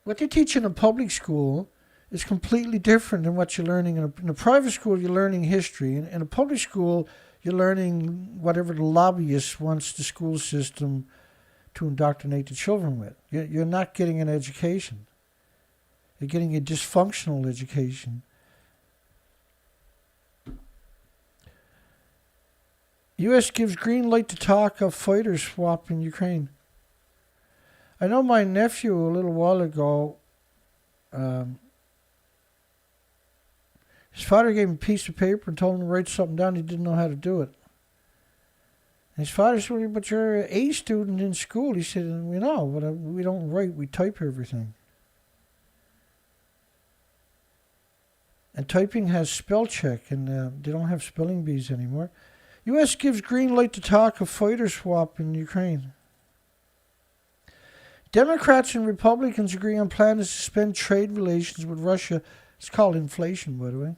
what they teach in a public school is completely different than what you're learning in a private school. You're learning history. In a public school, you're learning whatever the lobbyist wants the school system to indoctrinate the children with. You're not getting an education. You're getting a dysfunctional education. U.S. gives green light to talk of fighter swap in Ukraine. I know my nephew a little while ago, his father gave him a piece of paper and told him to write something down. He didn't know how to do it. And his father said, well, but you're an A student in school. He said, we know, but we don't write, we type everything. And typing has spell check, and they don't have spelling bees anymore. U.S. gives green light to talk of fighter swap in Ukraine. Democrats and Republicans agree on plan to suspend trade relations with Russia. It's called inflation, by the way.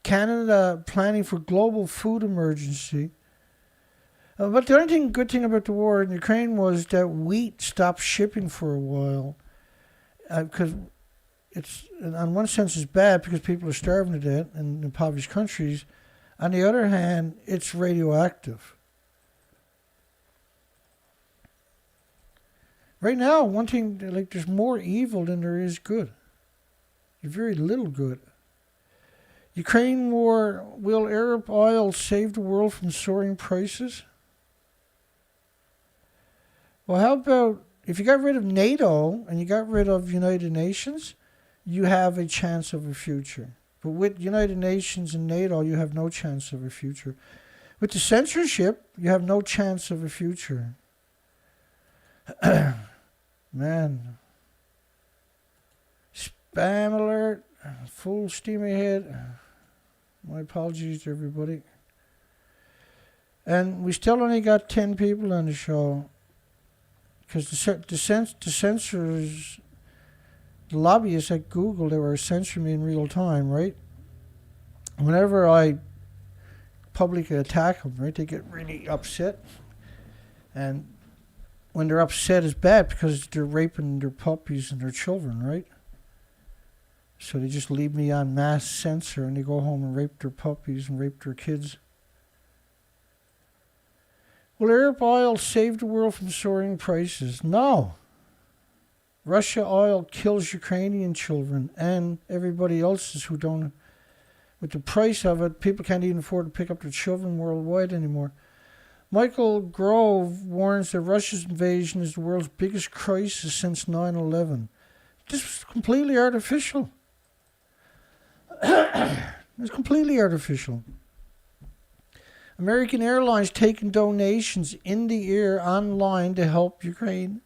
Canada planning for global food emergency. But the only good thing about the war in Ukraine was that wheat stopped shipping for a while. Because it's, in one sense, it's bad because people are starving to death in impoverished countries. On the other hand, it's radioactive. Right now, one thing, like, there's more evil than there is good. There's very little good. Ukraine war, will Arab oil save the world from soaring prices? Well, how about, if you got rid of NATO and you got rid of United Nations, you have a chance of a future. But with United Nations and NATO, you have no chance of a future. With the censorship, you have no chance of a future. Man. Spam alert. Full steam ahead. My apologies to everybody. And we still only got 10 people on the show. because the censors, the lobbyists at Google, they were censoring me in real time, right? Whenever I publicly attack them, right, they get really upset. And when they're upset, it's bad because they're raping their puppies and their children, right? So they just leave me on mass censor and they go home and rape their puppies and rape their kids. Will Arab oil save the world from soaring prices? No. Russia oil kills Ukrainian children and everybody else's who don't. With the price of it, people can't even afford to pick up their children worldwide anymore. Michael Grove warns that Russia's invasion is the world's biggest crisis since 9/11. This was completely artificial. It's completely artificial. American Airlines taking donations in the air online to help Ukraine.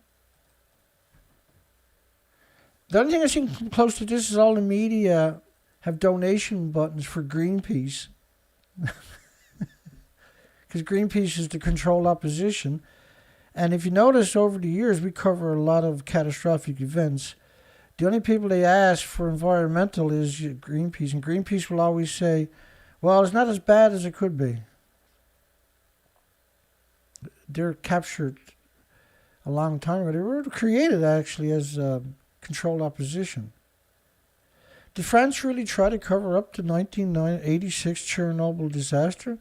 The only thing I've seen close to this is all the media have donation buttons for Greenpeace. Because Greenpeace is the controlled opposition. And if you notice over the years, we cover a lot of catastrophic events. The only people they ask for environmental is Greenpeace. And Greenpeace will always say, well, it's not as bad as it could be. They're captured a long time ago. They were created actually as controlled opposition. Did France really try to cover up the 1986 Chernobyl disaster?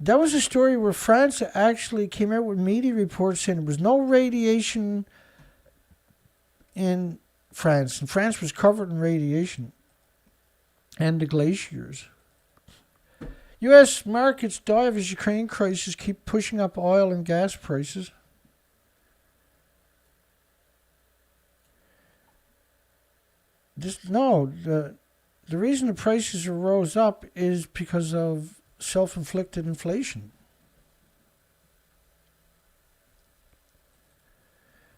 That was a story where France actually came out with media reports saying there was no radiation in France. And France was covered in radiation and the glaciers. U.S. markets dive as Ukraine crisis keep pushing up oil and gas prices. The reason the prices rose up is because of self-inflicted inflation.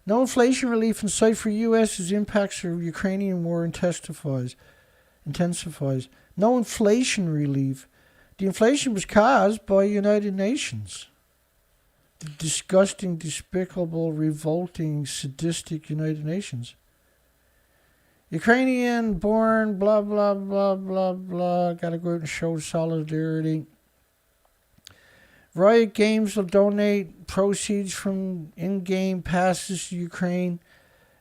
No inflation relief in sight for U.S. as impacts of Ukrainian war intensifies. No inflation relief. The inflation was caused by United Nations. The disgusting, despicable, revolting, sadistic United Nations. Ukrainian-born, blah, blah, blah, blah, blah. Got to go out and show solidarity. Riot Games will donate proceeds from in-game passes to Ukraine.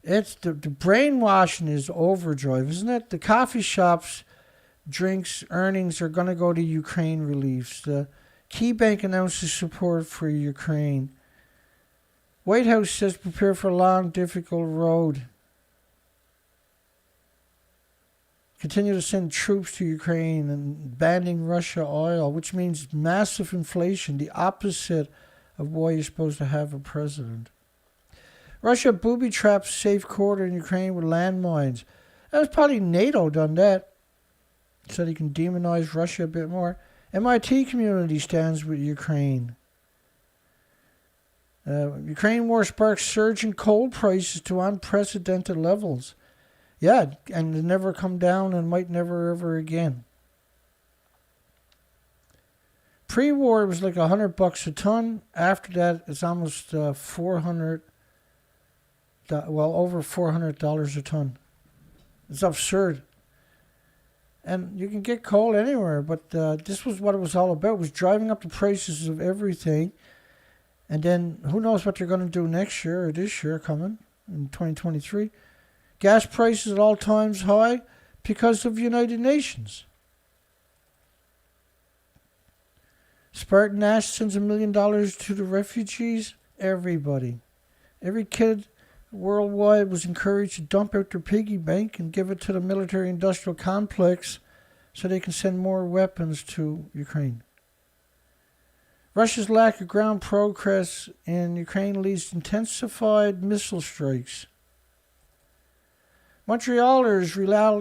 It's the brainwashing is overdrive, isn't it? The coffee shops, drinks, earnings are going to go to Ukraine reliefs. The Key Bank announces support for Ukraine. White House says prepare for a long, difficult road. Continue to send troops to Ukraine and banning Russia oil, which means massive inflation, the opposite of why you're supposed to have a president. Russia booby traps safe corridor in Ukraine with landmines. That was probably NATO done that. So they can demonize Russia a bit more. MIT community stands with Ukraine. Ukraine war sparks surge in coal prices to unprecedented levels. Yeah, and they never come down and might never ever again. Pre-war it was like $100 a ton. After that, it's almost over $400 a ton. It's absurd. And you can get coal anywhere, but this was what it was all about. It was driving up the prices of everything. And then who knows what they're going to do next year or this year coming in 2023. Gas prices at all times high because of United Nations. Spartan Nash sends $1 million to the refugees. Everybody. Every kid worldwide was encouraged to dump out their piggy bank and give it to the military-industrial complex so they can send more weapons to Ukraine. Russia's lack of ground progress in Ukraine leads to intensified missile strikes. Montrealers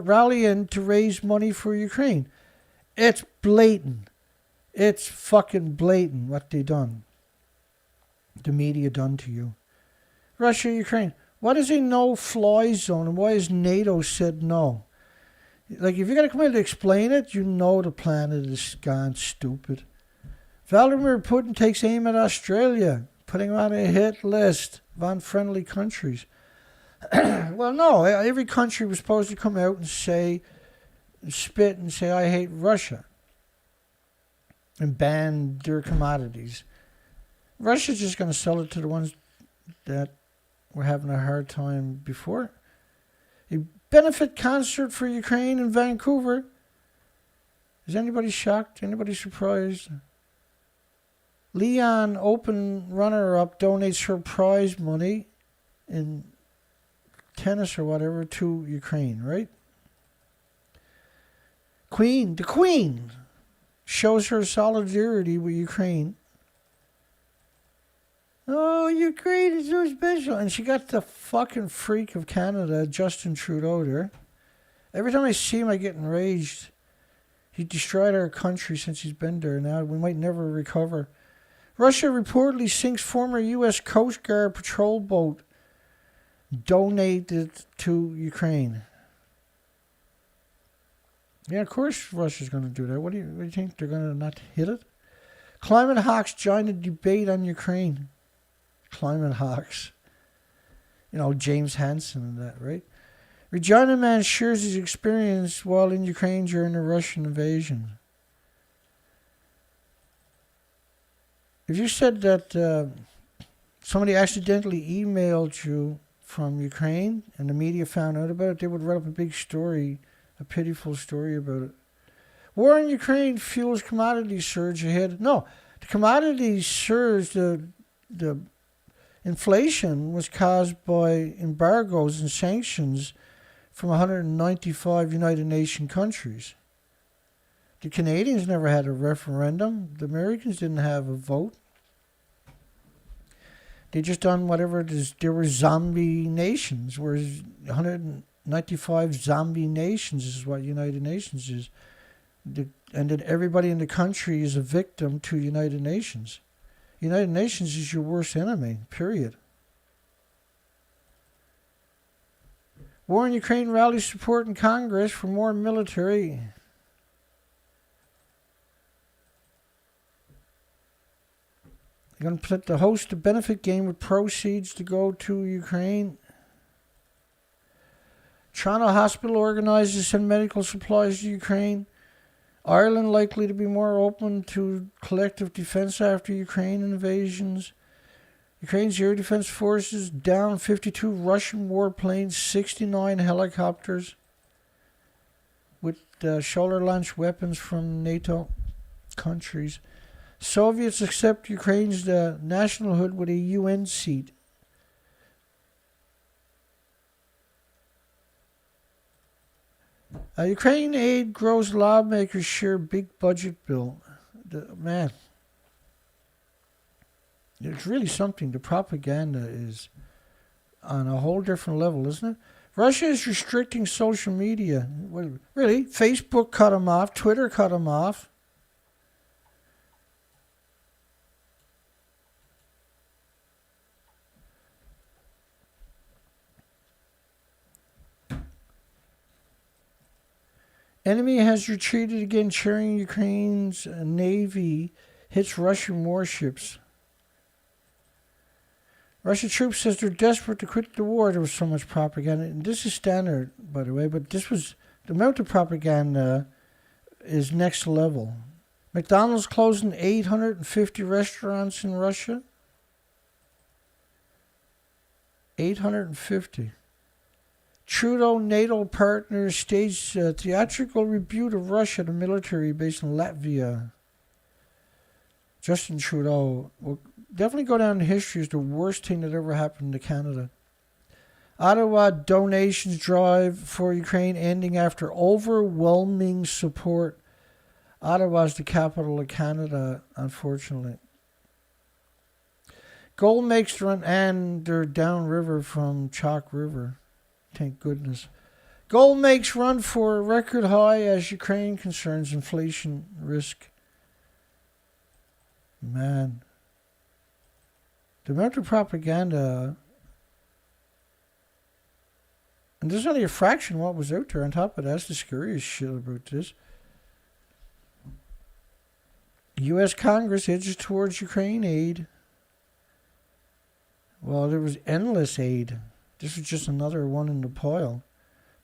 rallying to raise money for Ukraine. It's blatant. It's fucking blatant what they done. The media done to you. Russia, Ukraine. What is a no-fly zone and why has NATO said no? Like, if you're going to come in to explain it, you know the planet is gone stupid. Vladimir Putin takes aim at Australia, putting them on a hit list. von friendly countries. Well, no, every country was supposed to come out and spit and say, I hate Russia, and ban their commodities. Russia's just going to sell it to the ones that were having a hard time before. A benefit concert for Ukraine in Vancouver. Is anybody shocked? Anybody surprised? Leon, open runner-up, donates her prize money in tennis or whatever to Ukraine, right? The Queen shows her solidarity with Ukraine. Oh, Ukraine is so special. And she got the fucking freak of Canada, Justin Trudeau, there. Every time I see him, I get enraged. He destroyed our country since he's been there. Now we might never recover. Russia reportedly sinks former U.S. Coast Guard patrol boat donated to Ukraine. Yeah, of course Russia's going to do that. What do you think? They're going to not hit it? Climate hawks join the debate on Ukraine. Climate hawks. You know, James Hansen and that, right? Regina man shares his experience while in Ukraine during the Russian invasion. If you said that somebody accidentally emailed you from Ukraine and the media found out about it, they would write up a big story, a pitiful story about it. War in Ukraine fuels commodity surge ahead. No, the commodity surge, the inflation was caused by embargoes and sanctions from 195 United Nations countries. The Canadians never had a referendum. The Americans didn't have a vote. They just done whatever it is. There were zombie nations, whereas 195 zombie nations is what United Nations is. And that everybody in the country is a victim to United Nations. United Nations is your worst enemy, period. War in Ukraine rallies support in Congress for more military. They're going to host a benefit game with proceeds to go to Ukraine. Toronto Hospital organizes to send medical supplies to Ukraine. Ireland likely to be more open to collective defense after Ukraine invasions. Ukraine's air defense forces down 52 Russian warplanes, 69 helicopters with shoulder-launched weapons from NATO countries. Soviets accept Ukraine's nationalhood with a UN seat. Ukraine aid grows lawmakers share big budget bill. Man, it's really something. The propaganda is on a whole different level, isn't it? Russia is restricting social media. Well, really, Facebook cut them off. Twitter cut them off. Enemy has retreated again, cheering Ukraine's navy hits Russian warships. Russian troops says they're desperate to quit the war. There was so much propaganda. And this is standard, by the way, but this was the amount of propaganda is next level. McDonald's closing 850 restaurants in Russia. 850. Trudeau NATO partners staged theatrical rebuke of Russia, the military base in Latvia. Justin Trudeau will definitely go down in history as the worst thing that ever happened to Canada. Ottawa donations drive for Ukraine ending after overwhelming support. Ottawa's the capital of Canada, unfortunately. Gold makes the run, and they're downriver from Chalk River. Thank goodness. Gold makes run for a record high as Ukraine concerns inflation risk. Man. The amount of propaganda, and there's only a fraction of what was out there on top of that. That's the scariest shit about this. U.S. Congress edges towards Ukraine aid. Well, there was endless aid. This was just another one in the pile.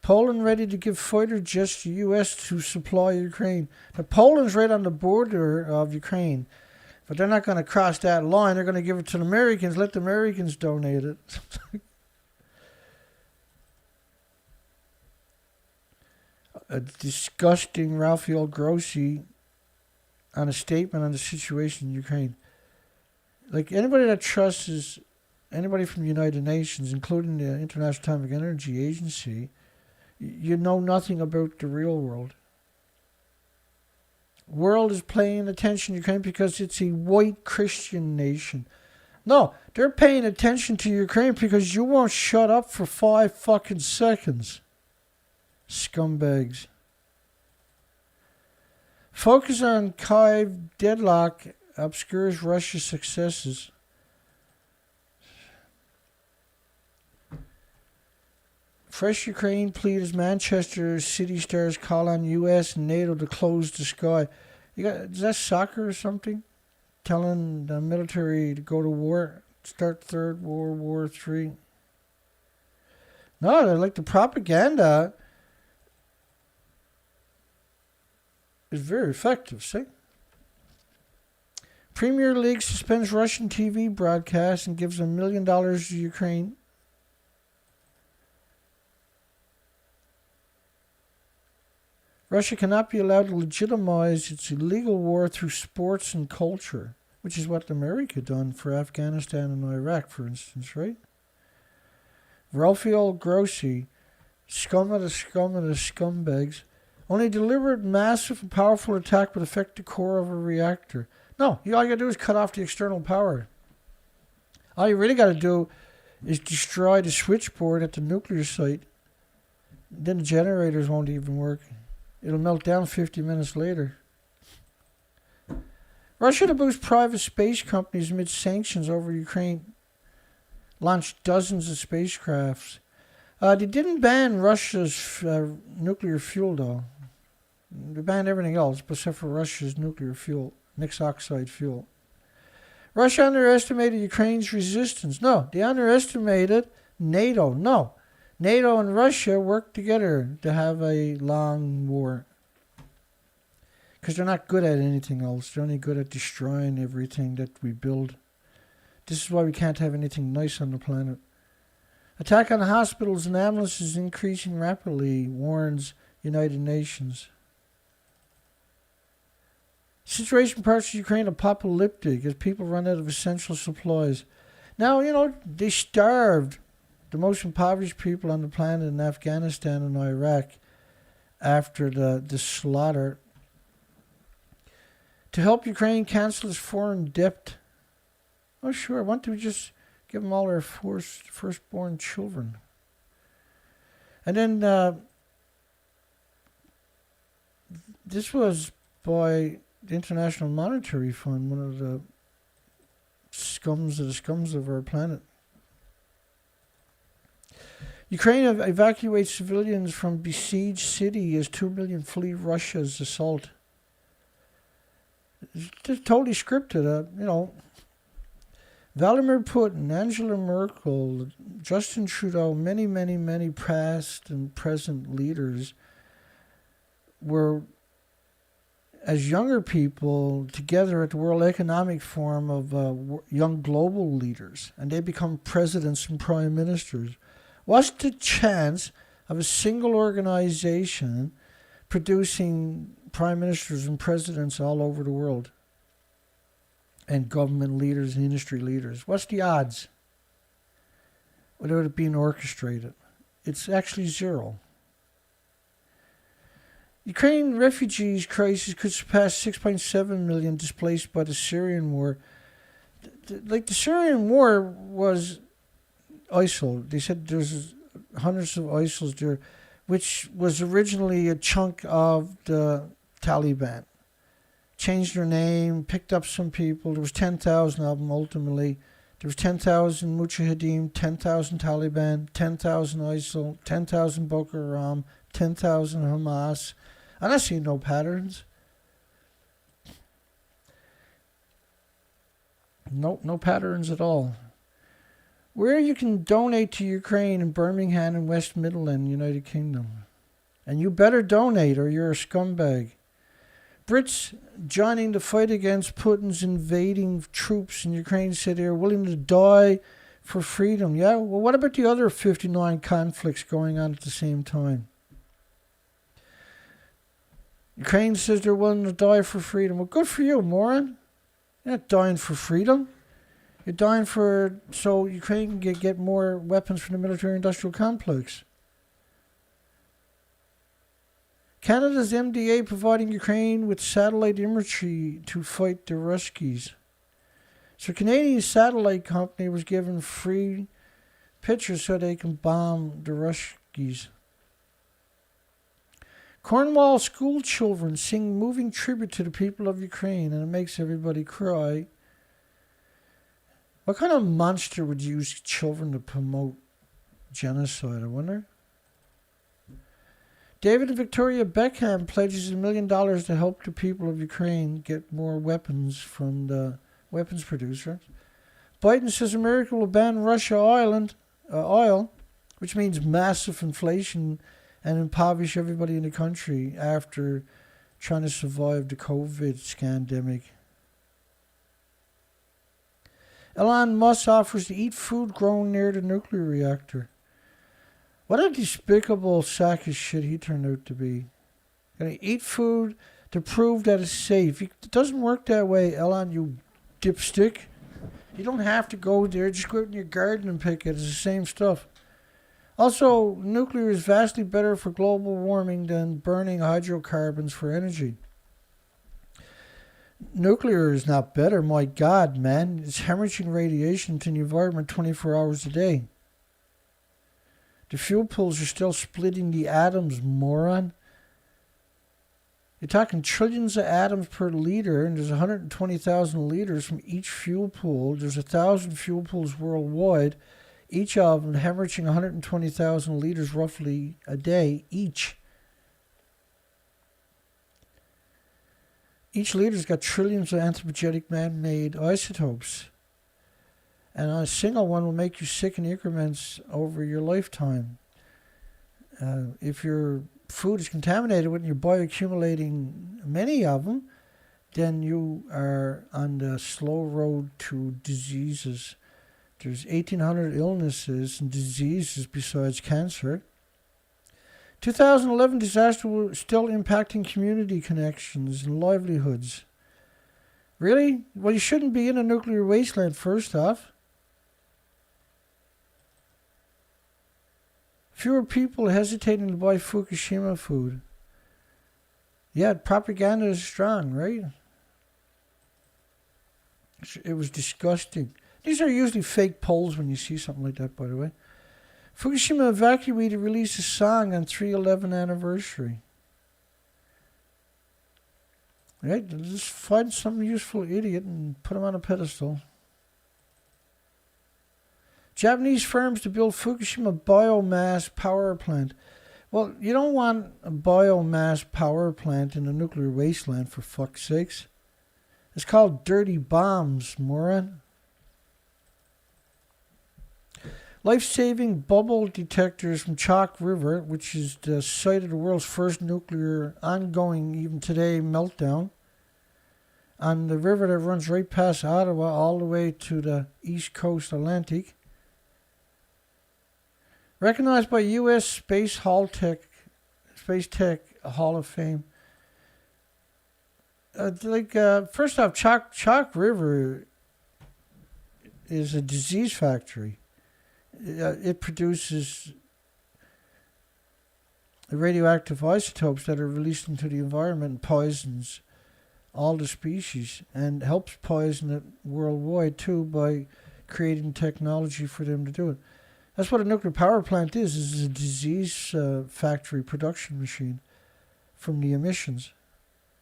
Poland ready to give fighter jets to U.S. to supply Ukraine. Now, Poland's right on the border of Ukraine, but they're not going to cross that line. They're going to give it to the Americans. Let the Americans donate it. A disgusting Rafael Grossi on a statement on the situation in Ukraine. Like, anybody that trusts anybody from the United Nations, including the International Atomic Energy Agency, you know nothing about the real world. World is paying attention to Ukraine because it's a white Christian nation. No, they're paying attention to Ukraine because you won't shut up for 5 fucking seconds. Scumbags. Focus on Kyiv deadlock obscures Russia's successes. Fresh Ukraine plea as Manchester City stars call on U.S. and NATO to close the sky. Is that soccer or something? Telling the military to go to war, start Third World War III. No, they're like the propaganda is very effective, see? Premier League suspends Russian TV broadcast and gives $1 million to Ukraine. Russia cannot be allowed to legitimize its illegal war through sports and culture, which is what America done for Afghanistan and Iraq, for instance, right? Rafael Grossi, scum of the scumbags, only deliberate, massive, and powerful attack would affect the core of a reactor. No, all you got to do is cut off the external power. All you really got to do is destroy the switchboard at the nuclear site. Then the generators won't even work. It'll melt down 50 minutes later. Russia to boost private space companies amid sanctions over Ukraine. Launched dozens of spacecrafts. They didn't ban Russia's nuclear fuel, though. They banned everything else except for Russia's nuclear fuel, mixed oxide fuel. Russia underestimated Ukraine's resistance. No, they underestimated NATO. No. NATO and Russia work together to have a long war. Because they're not good at anything else. They're only good at destroying everything that we build. This is why we can't have anything nice on the planet. Attack on hospitals and ambulances increasing rapidly, warns United Nations. Situation in parts of Ukraine apocalyptic as people run out of essential supplies. Now, they starved the most impoverished people on the planet in Afghanistan and Iraq after the slaughter. To help Ukraine cancel its foreign debt. Oh, sure. Why don't we just give them all their firstborn children? And then this was by the International Monetary Fund, one of the scums of our planet. Ukraine evacuates civilians from besieged city as 2 million flee Russia's assault. It's just totally scripted. Vladimir Putin, Angela Merkel, Justin Trudeau, many past and present leaders were, as younger people, together at the World Economic Forum of young global leaders, and they become presidents and prime ministers. What's the chance of a single organization producing prime ministers and presidents all over the world? And government leaders and industry leaders. What's the odds? Without it being orchestrated. It's actually zero. Ukraine refugees crisis could surpass 6.7 million displaced by the Syrian war. The Syrian war was ISIL. They said there's hundreds of ISILs there, which was originally a chunk of the Taliban. Changed their name, picked up some people. There was 10,000 of them ultimately. There was 10,000 Mujahideen, 10,000 Taliban, 10,000 ISIL, 10,000 Boko Haram, 10,000 Hamas. And I see no patterns. No patterns at all. where you can donate to Ukraine in Birmingham and West Midland, United Kingdom. And you better donate or you're a scumbag. Brits joining the fight against Putin's invading troops in Ukraine said they are willing to die for freedom. Yeah, well, what about the other 59 conflicts going on at the same time? Ukraine says they're willing to die for freedom. Well, good for you, moron. You're not dying for freedom. You're dying so Ukraine can get more weapons from the military-industrial complex. Canada's MDA providing Ukraine with satellite imagery to fight the Ruskies. So Canadian satellite company was given free pictures so they can bomb the Ruskies. Cornwall school children sing moving tribute to the people of Ukraine, and it makes everybody cry. What kind of monster would use children to promote genocide, I wonder? David and Victoria Beckham pledges $1 million to help the people of Ukraine get more weapons from the weapons producers. Biden says America will ban Russia oil, which means massive inflation and impoverish everybody in the country after trying to survive the COVID scandemic. Elon Musk offers to eat food grown near the nuclear reactor. What a despicable sack of shit he turned out to be. Gonna eat food to prove that it's safe. It doesn't work that way, Elon, you dipstick. You don't have to go there. Just go out in your garden and pick it. It's the same stuff. Also, nuclear is vastly better for global warming than burning hydrocarbons for energy. Nuclear is not better, my God, man. It's hemorrhaging radiation to the environment 24 hours a day. The fuel pools are still splitting the atoms, moron. You're talking trillions of atoms per liter, and there's 120,000 liters from each fuel pool. There's 1,000 fuel pools worldwide, each of them hemorrhaging 120,000 liters roughly a day each. Each liter's got trillions of anthropogenic man-made isotopes. And a single one will make you sick in increments over your lifetime. If your food is contaminated with and you're bioaccumulating many of them, then you are on the slow road to diseases. There's 1,800 illnesses and diseases besides cancer. 2011 disaster was still impacting community connections and livelihoods. Really? Well, you shouldn't be in a nuclear wasteland, first off. Fewer people hesitating to buy Fukushima food. Yeah, propaganda is strong, right? It was disgusting. These are usually fake polls when you see something like that, by the way. Fukushima evacuated released a song on 3/11 anniversary. Right? Just find some useful idiot and put him on a pedestal. Japanese firms to build Fukushima biomass power plant. Well, you don't want a biomass power plant in a nuclear wasteland, for fuck's sakes. It's called dirty bombs, moron. Life-saving bubble detectors from Chalk River, which is the site of the world's first nuclear ongoing, even today, meltdown, on the river that runs right past Ottawa all the way to the East Coast Atlantic. Recognized by U.S. Space Tech Hall of Fame. First off, Chalk River is a disease factory. It produces radioactive isotopes that are released into the environment and poisons all the species, and helps poison it worldwide too by creating technology for them to do it. That's what a nuclear power plant is a disease factory production machine from the emissions.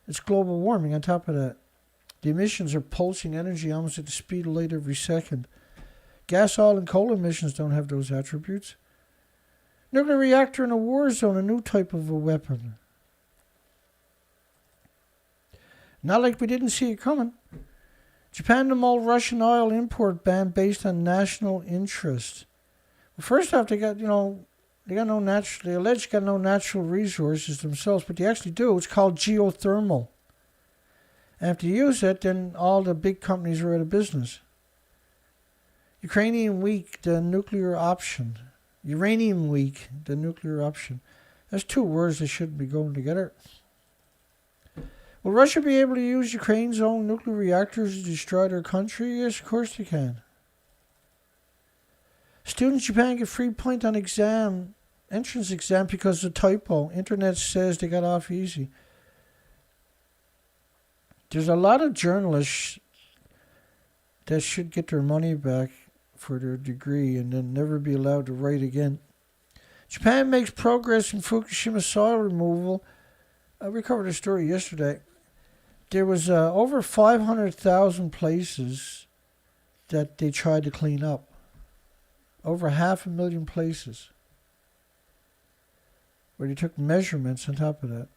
It's global warming on top of that. The emissions are pulsing energy almost at the speed of light every second. Gas, oil, and coal emissions don't have those attributes. Nuclear reactor in a war zone, a new type of a weapon. Not like we didn't see it coming. Japan to mull Russian oil import ban based on national interest. Well, first off, they got no natural. They allege got no natural resources themselves, but they actually do. It's called geothermal. And if they use it, then all the big companies are out of business. Ukrainian weak, the nuclear option. Uranium weak, the nuclear option. That's two words that shouldn't be going together. Will Russia be able to use Ukraine's own nuclear reactors to destroy their country? Yes, of course they can. Students in Japan get free point on entrance exam because of a typo. Internet says they got off easy. There's a lot of journalists that should get their money back for their degree and then never be allowed to write again. Japan makes progress in Fukushima soil removal. We covered a story yesterday. There was over 500,000 places that they tried to clean up. Over 500,000 places where they took measurements on top of that.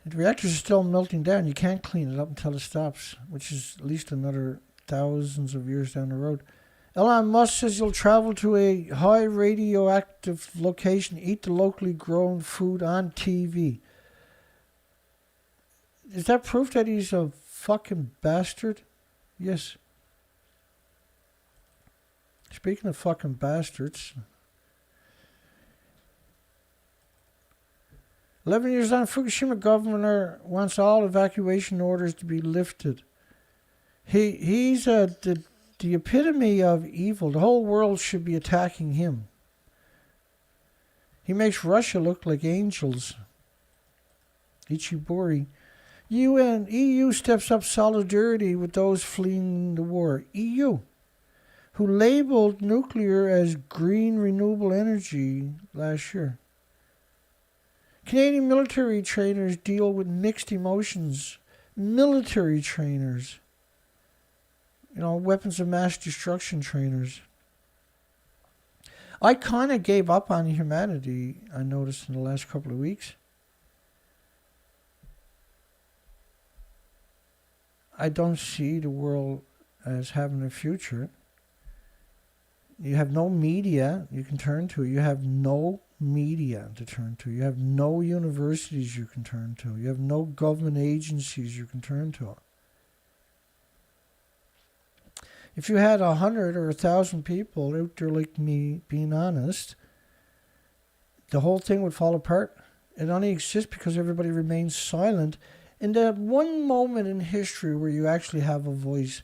The reactors are still melting down. You can't clean it up until it stops, which is at least another thousands of years down the road. Elon Musk says he'll travel to a high radioactive location, eat the locally grown food on TV. Is that proof that he's a fucking bastard? Yes. Speaking of fucking bastards, 11 years on, Fukushima governor wants all evacuation orders to be lifted. He's the epitome of evil. The whole world should be attacking him. He makes Russia look like angels. Ichibori. EU steps up solidarity with those fleeing the war. EU, who labeled nuclear as green renewable energy last year. Canadian military trainers deal with mixed emotions. Military trainers. Weapons of mass destruction trainers. I kind of gave up on humanity, I noticed in the last couple of weeks. I don't see the world as having a future. You have no media you can turn to. You have no media to turn to. You have no universities you can turn to. You have no government agencies you can turn to. If you had 100 or 1,000 people out there like me being honest, the whole thing would fall apart. It only exists because everybody remains silent in that one moment in history where you actually have a voice.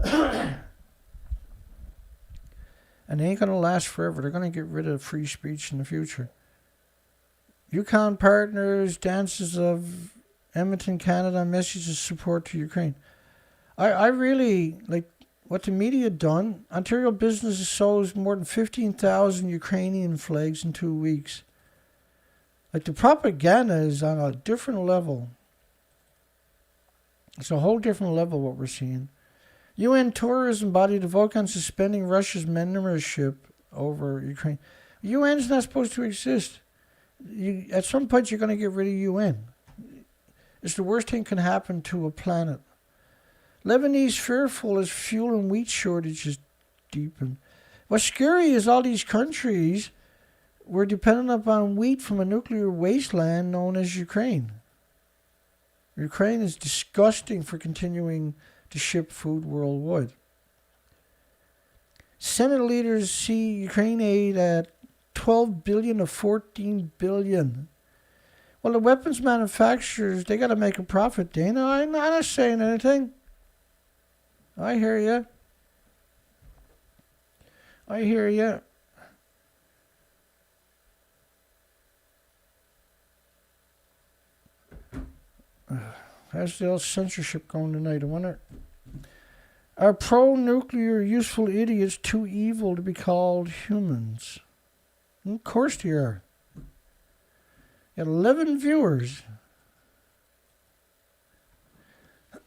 And they ain't going to last forever. They're going to get rid of free speech in the future. Yukon Partners, Dances of Edmonton, Canada, messages of support to Ukraine. I really like what the media done. Ontario businesses sold more than 15,000 Ukrainian flags in 2 weeks. Like the propaganda is on a different level. It's a whole different level what we're seeing. UN tourism body to vote on suspending Russia's membership over Ukraine. UN is not supposed to exist. At some point, you're going to get rid of UN. It's the worst thing can happen to a planet. Lebanese fearful as fuel and wheat shortages deepen. What's scary is all these countries were dependent upon wheat from a nuclear wasteland known as Ukraine. Ukraine is disgusting for continuing to ship food worldwide. Senate leaders see Ukraine aid at 12 billion to 14 billion. Well, the weapons manufacturers, they got to make a profit, Dana. I'm not saying anything. I hear you. I hear you. How's the old censorship going tonight, I wonder? Are pro-nuclear useful idiots too evil to be called humans? Of course they are. Got 11 viewers.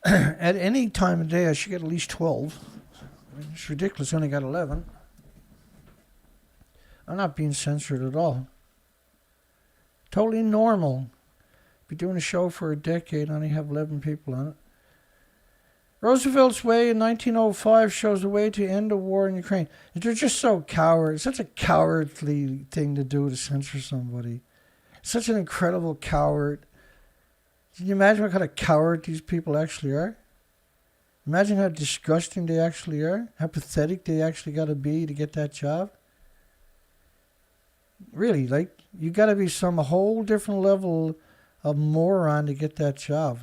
At any time of day, I should get at least 12. It's ridiculous, I only got 11. I'm not being censored at all. Totally normal. Be doing a show for a decade and only have 11 people on it. Roosevelt's way in 1905 shows a way to end the war in Ukraine. They're just so coward. It's such a cowardly thing to do, to censor somebody. Such an incredible coward. Can you imagine what kind of coward these people actually are? Imagine how disgusting they actually are. How pathetic they actually got to be to get that job. Really, like, you got to be some whole different level of moron to get that job.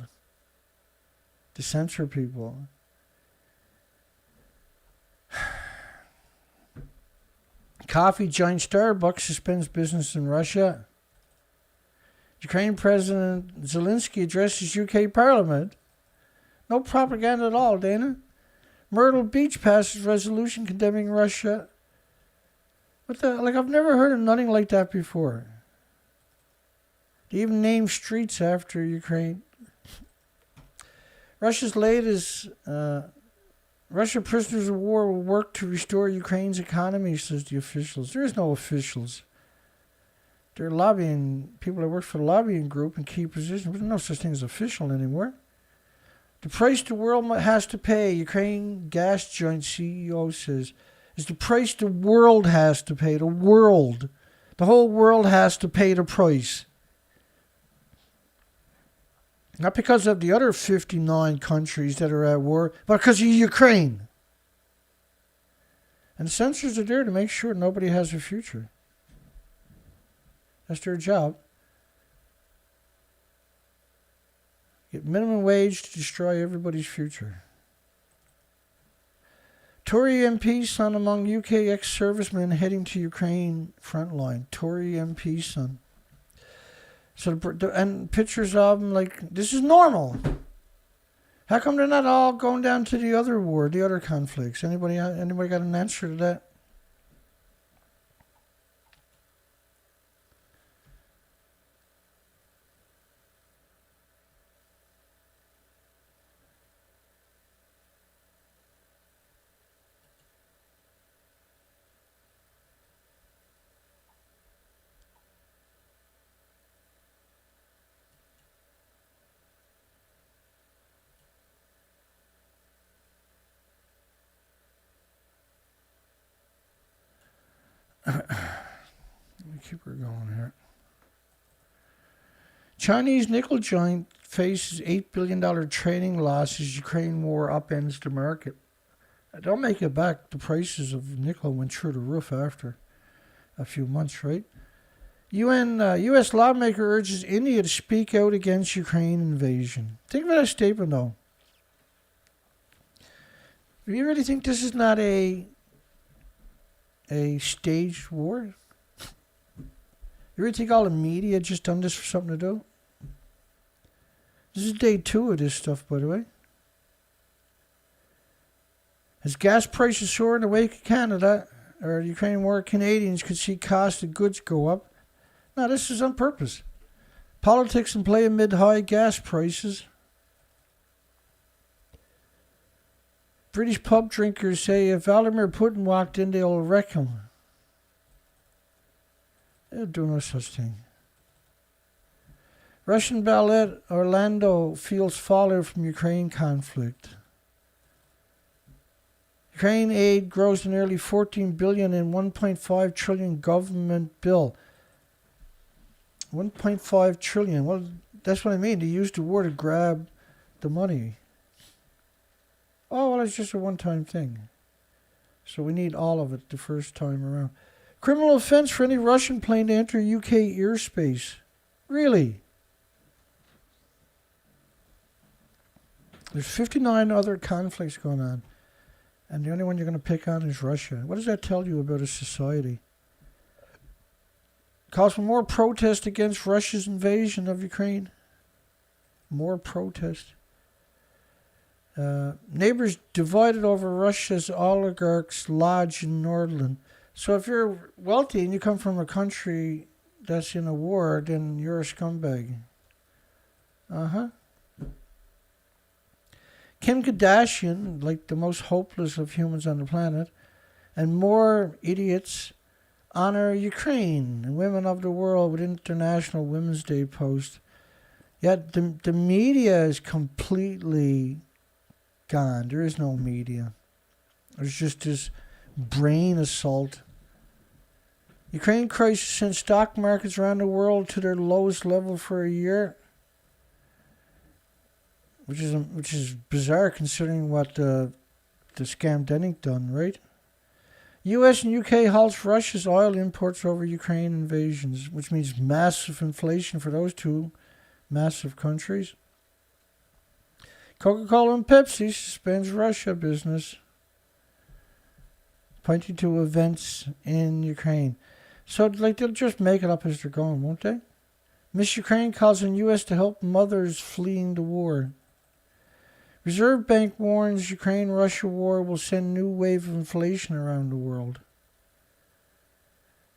To censor people. Coffee giant Starbucks suspends business in Russia. Ukraine President Zelensky addresses UK Parliament. No propaganda at all, Dana. Myrtle Beach passes resolution condemning Russia. What the? Like, I've never heard of nothing like that before. They even name streets after Ukraine. Russia's latest, Russia prisoners of war will work to restore Ukraine's economy, says the officials. There is no officials. They're lobbying, people that work for the lobbying group in key positions. There's no such thing as official anymore. The price the world has to pay, Ukraine gas joint CEO says, is the price the world has to pay. The world. The whole world has to pay the price. Not because of the other 59 countries that are at war, but because of Ukraine. And the censors are there to make sure nobody has a future. That's their job. Get minimum wage to destroy everybody's future. Tory MP son among UK ex-servicemen heading to Ukraine frontline. Tory MP son. So and pictures of them, like, this is normal. How come they're not all going down to the other war, the other conflicts? Anybody got an answer to that? Let me keep her going here. Chinese nickel giant faces $8 billion trading losses. Ukraine war upends the market. They'll make it back. The prices of nickel went through the roof after a few months, right? U.S. lawmaker urges India to speak out against Ukraine invasion. Think about that statement, though. Do you really think this is not a staged war? You really think all the media just done this for something to do? This is day 2 of this stuff, by the way. As gas prices soar in the wake of Canada, or the Ukraine war, Canadians could see cost of goods go up. No, this is on purpose. Politics in play amid high gas prices. British pub drinkers say if Vladimir Putin walked in, they'll wreck him. They'll do no such thing. Russian ballet Orlando feels fallout from Ukraine conflict. Ukraine aid grows to nearly $14 billion in $1.5 trillion government bill. $1.5 trillion. Well, that's what I mean. They used the war to grab the money. Oh, well, it's just a one-time thing. So we need all of it the first time around. Criminal offense for any Russian plane to enter UK airspace. Really? There's 59 other conflicts going on. And the only one you're going to pick on is Russia. What does that tell you about a society? Calls for more protest against Russia's invasion of Ukraine. More protest. Neighbors divided over Russia's oligarchs' lodge in Nordland. So if you're wealthy and you come from a country that's in a war, then you're a scumbag. Kim Kardashian, like the most hopeless of humans on the planet, and more idiots honor Ukraine and women of the world with International Women's Day post. Yeah, the media is completely gone. There is no media. There's just this brain assault. Ukraine crisis sent stock markets around the world to their lowest level for a year, which is bizarre considering what the scam Denning done, right? U.S. and U.K. halts Russia's oil imports over Ukraine invasions, which means massive inflation for those two massive countries. Coca-Cola and Pepsi suspends Russia business, pointing to events in Ukraine. So, like, they'll just make it up as they're going, won't they? Miss Ukraine calls on U.S. to help mothers fleeing the war. Reserve Bank warns Ukraine-Russia war will send new wave of inflation around the world.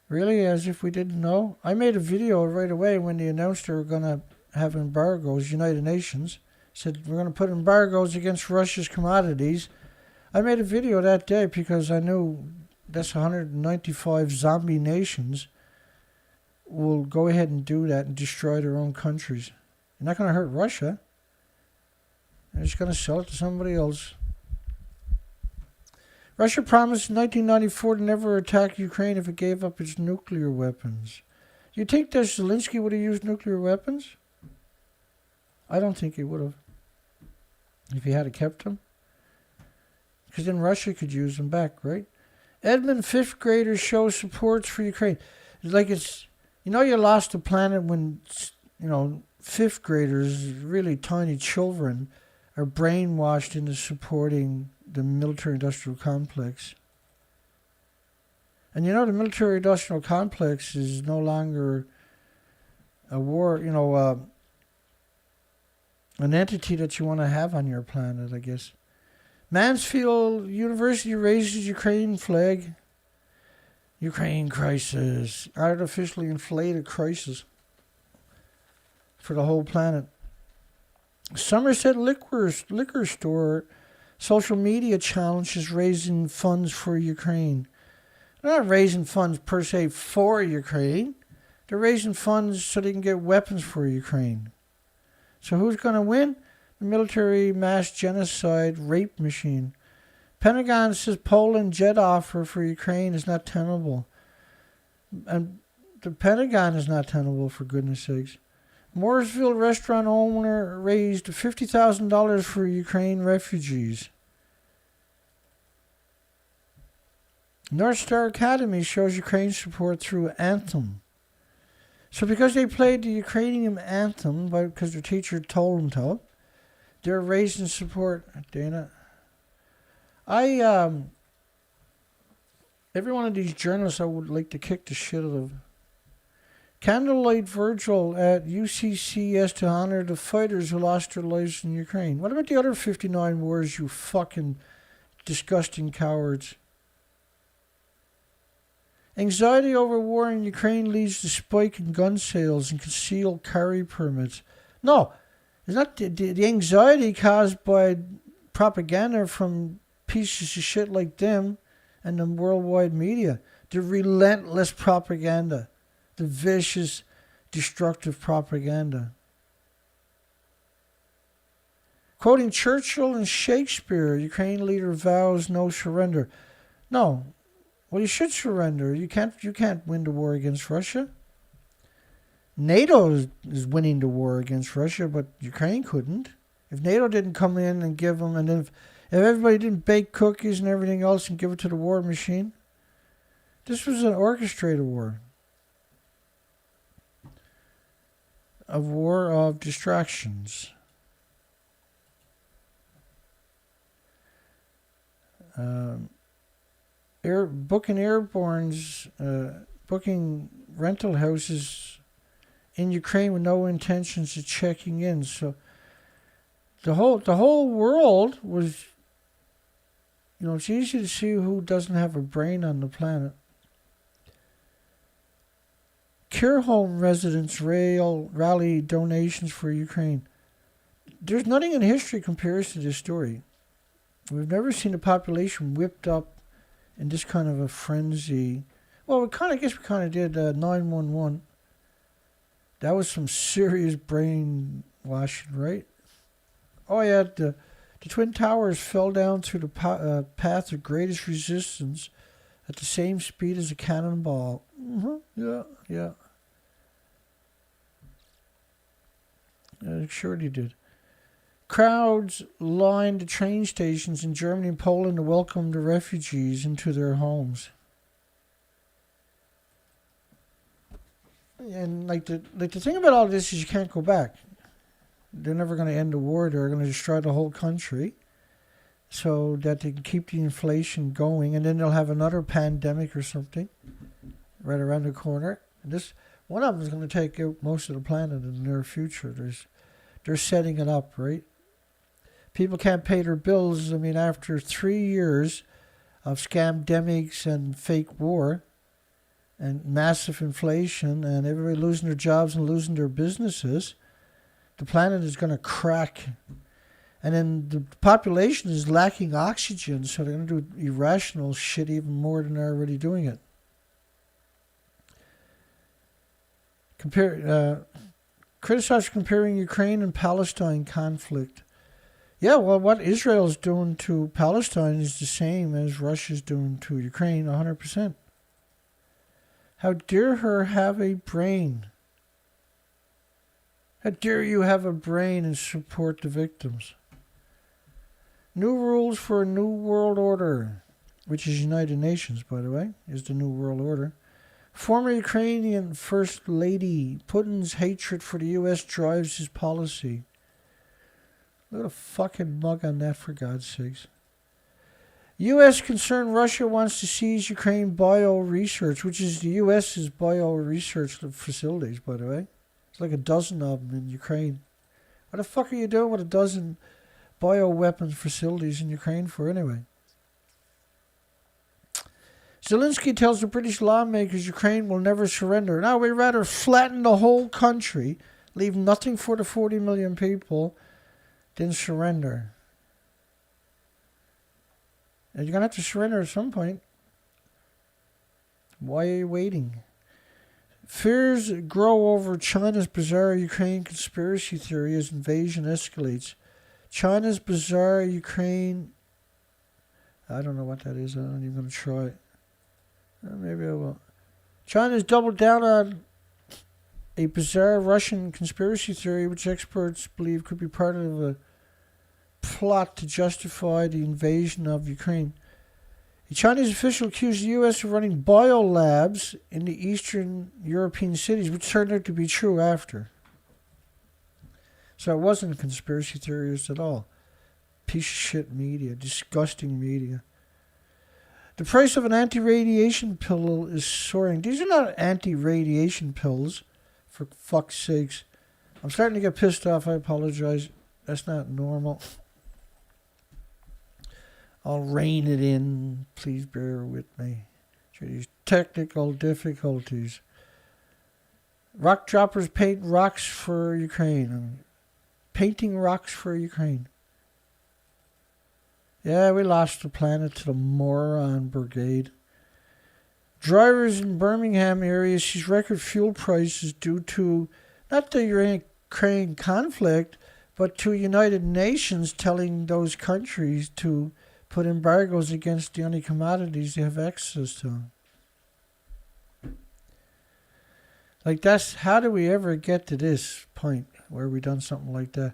Really? As if we didn't know? I made a video right away when they announced they were going to have embargoes. United Nations said we're going to put embargoes against Russia's commodities. I made a video that day because I knew that's 195 zombie nations will go ahead and do that and destroy their own countries. They're not going to hurt Russia. They're just going to sell it to somebody else. Russia promised in 1994 to never attack Ukraine if it gave up its nuclear weapons. You think that Zelensky would have used nuclear weapons? I don't think he would have. If he had kept them. Because then Russia could use them back, right? Edmund, fifth graders show supports for Ukraine. It's like you lost the planet when, fifth graders, really tiny children, are brainwashed into supporting the military-industrial complex. And the military-industrial complex is no longer a war, an entity that you want to have on your planet, I guess. Mansfield University raises Ukraine flag. Ukraine crisis. Artificially inflated crisis for the whole planet. Somerset liquor store social media challenge is raising funds for Ukraine. They're not raising funds per se for Ukraine. They're raising funds so they can get weapons for Ukraine. So who's going to win? The military mass genocide rape machine. Pentagon says Poland jet offer for Ukraine is not tenable. And the Pentagon is not tenable, for goodness sakes. Mooresville restaurant owner raised $50,000 for Ukraine refugees. North Star Academy shows Ukraine support through anthem. So because they played the Ukrainian anthem, because their teacher told them to, they're raising support. Dana, every one of these journalists I would like to kick the shit out of. Candlelight Virgil at UCCS to honor the fighters who lost their lives in Ukraine. What about the other 59 wars, you fucking disgusting cowards? Anxiety over war in Ukraine leads to spike in gun sales and concealed carry permits. No, it's not the anxiety caused by propaganda from pieces of shit like them and the worldwide media. The relentless propaganda. The vicious, destructive propaganda. Quoting Churchill and Shakespeare, Ukraine leader vows no surrender. No. Well, you should surrender. You can't win the war against Russia. NATO is winning the war against Russia, but Ukraine couldn't. If NATO didn't come in and give them, and if everybody didn't bake cookies and everything else and give it to the war machine, this was an orchestrated war. A war of distractions. Booking airbornes, booking rental houses in Ukraine with no intentions of checking in. So the whole world was, it's easy to see who doesn't have a brain on the planet. Care home residents rally donations for Ukraine. There's nothing in history compares to this story. We've never seen the population whipped up in this kind of a frenzy. Well, I guess we kind of did 911. That was some serious brain Washington, right? Oh yeah, the Twin Towers fell down through the path of greatest resistance at the same speed as a cannonball. Yeah, yeah. Sure they did. Crowds lined the train stations in Germany and Poland to welcome the refugees into their homes. And the thing about all this is you can't go back. They're never going to end the war. They're going to destroy the whole country so that they can keep the inflation going, and then they'll have another pandemic or something right around the corner. And this one of them is going to take out most of the planet in the near future. They're setting it up, right? People can't pay their bills. I mean, after 3 years of scamdemics and fake war and massive inflation and everybody losing their jobs and losing their businesses, the planet is going to crack. And then the population is lacking oxygen, so they're going to do irrational shit even more than they're already doing it. Criticize comparing Ukraine and Palestine conflict. Yeah, well, what Israel's doing to Palestine is the same as Russia's doing to Ukraine, 100%. How dare her have a brain? How dare you have a brain and support the victims? New rules for a new world order, which is United Nations, by the way, is the new world order. Former Ukrainian First Lady, Putin's hatred for the U.S. drives his policy. Look at a fucking mug on that, for God's sakes. U.S. concerned Russia wants to seize Ukraine bio-research, which is the U.S.'s bio-research facilities, by the way. It's like a dozen of them in Ukraine. What the fuck are you doing with a dozen bioweapons facilities in Ukraine for anyway? Zelensky tells the British lawmakers Ukraine will never surrender. Now, we'd rather flatten the whole country, leave nothing for the 40 million people, than surrender. And you're going to have to surrender at some point. Why are you waiting? Fears grow over China's bizarre Ukraine conspiracy theory as invasion escalates. China's bizarre Ukraine... I don't know what that is. I'm not even going to try it. Maybe I will. China's doubled down on a bizarre Russian conspiracy theory which experts believe could be part of a plot to justify the invasion of Ukraine. A Chinese official accused the U.S. of running biolabs in the Eastern European cities, which turned out to be true after. So it wasn't a conspiracy theorist at all. Piece of shit media, disgusting media. The price of an anti-radiation pill is soaring. These are not anti-radiation pills, for fuck's sakes. I'm starting to get pissed off. I apologize. That's not normal. I'll rein it in. Please bear with me. These technical difficulties. Rock droppers paint rocks for Ukraine. Painting rocks for Ukraine. Yeah, we lost the planet to the moron brigade. Drivers in Birmingham area sees record fuel prices due to not the Ukraine conflict, but to United Nations telling those countries to put embargoes against the only commodities they have access to. Like, that's, how do we ever get to this point where we done something like that?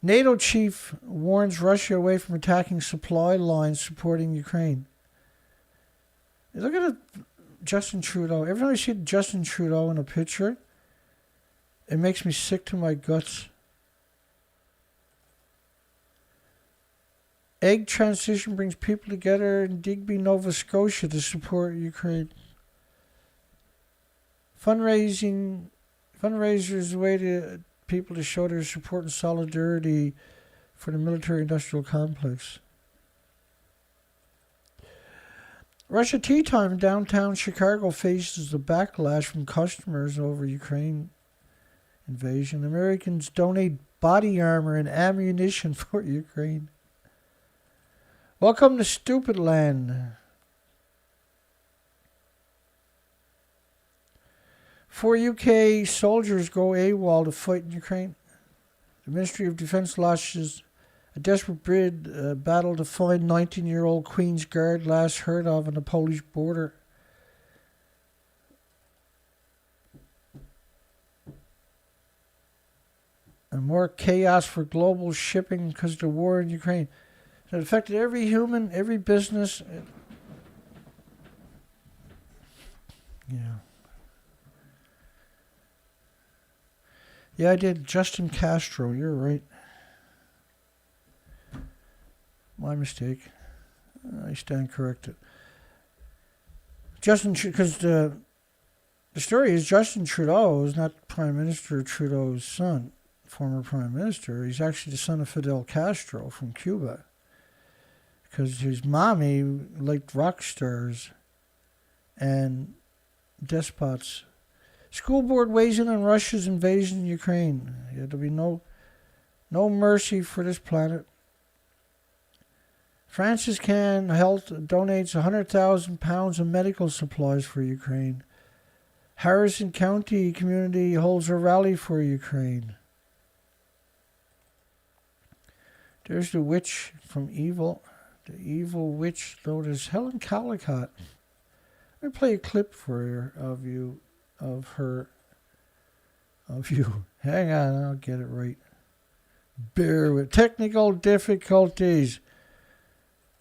NATO chief warns Russia away from attacking supply lines supporting Ukraine. Look at it, Justin Trudeau. Every time I see Justin Trudeau in a picture, it makes me sick to my guts. Egg transition brings people together in Digby, Nova Scotia to support Ukraine. Fundraisers a way to people to show their support and solidarity for the military-industrial complex. Russia Tea Time in downtown Chicago faces a backlash from customers over Ukraine invasion. Americans donate body armor and ammunition for Ukraine. Welcome to Stupid Land. 4 UK soldiers go AWOL to fight in Ukraine. The Ministry of Defence launches a desperate bid battle to find 19-year-old Queen's Guard last heard of on the Polish border. And more chaos for global shipping because of the war in Ukraine. So it affected every human, every business. Yeah. Yeah, I did. Justin Castro, you're right. My mistake. I stand corrected. Because the story is Justin Trudeau is not Prime Minister Trudeau's son, former Prime Minister. He's actually the son of Fidel Castro from Cuba. Because his mommy liked rock stars and despots. School board weighs in on Russia's invasion in Ukraine. Yeah, there'll be no mercy for this planet. Francis Can Health donates £100,000 of medical supplies for Ukraine. Harrison County community holds a rally for Ukraine. There's the witch from Evil. The evil witch, though. There's Helen Caldicott. Let me play a clip for her of you. Hang on, I'll get it right. Bear with technical difficulties.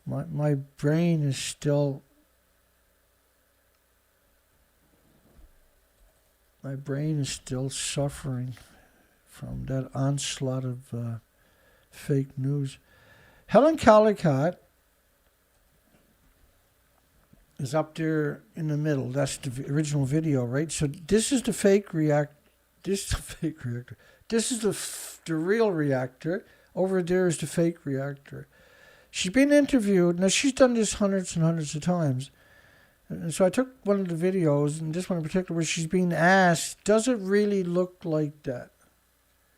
My brain is still suffering from that onslaught of fake news. Helen Caldicott is up there in the middle. That's the original video, right? So this is the fake reactor. This is the fake reactor. This is the real reactor. Over there is the fake reactor. She's been interviewed. Now, she's done this hundreds and hundreds of times. And so I took one of the videos, and this one in particular, where she's being asked, does it really look like that?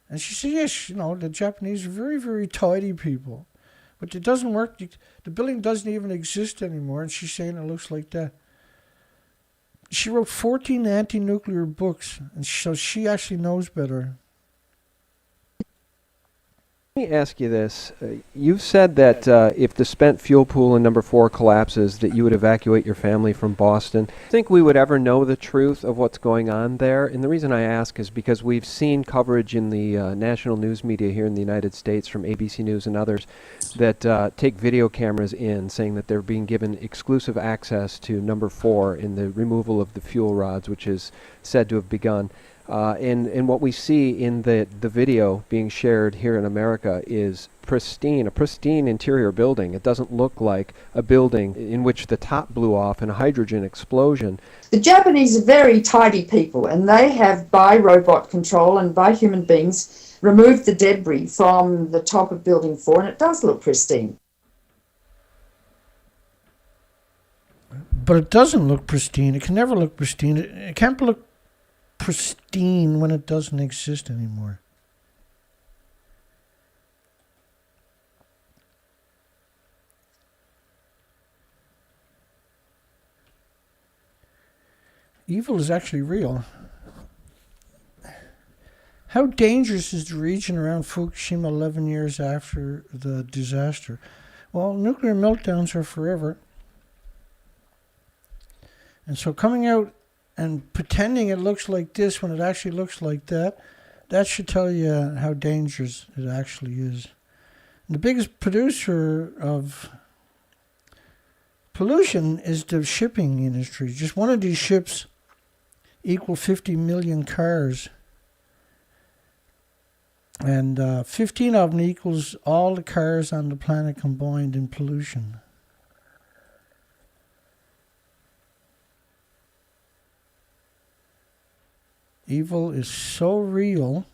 And she said, yes, the Japanese are very, very tidy people. But it doesn't work. The building doesn't even exist anymore, and she's saying it looks like that. She wrote 14 anti-nuclear books, and so she actually knows better. Let me ask you this. You've said that if the spent fuel pool in number 4 collapses, that you would evacuate your family from Boston. Do you think we would ever know the truth of what's going on there? And the reason I ask is because we've seen coverage in the national news media here in the United States from ABC News and others that take video cameras in, saying that they're being given exclusive access to number 4 in the removal of the fuel rods, which is said to have begun. And what we see in the video being shared here in America is a pristine interior building. It doesn't look like a building in which the top blew off in a hydrogen explosion. The Japanese are very tidy people, and they have, by robot control and by human beings, removed the debris from the top of Building 4, and it does look pristine. But it doesn't look pristine. It can never look pristine. It can't look pristine when it doesn't exist anymore. Evil is actually real. How dangerous is the region around Fukushima 11 years after the disaster? Well, nuclear meltdowns are forever. And so coming out and pretending it looks like this when it actually looks like that, that should tell you how dangerous it actually is. And the biggest producer of pollution is the shipping industry. Just one of these ships equals 50 million cars. And 15 of them equals all the cars on the planet combined in pollution. Evil is so real,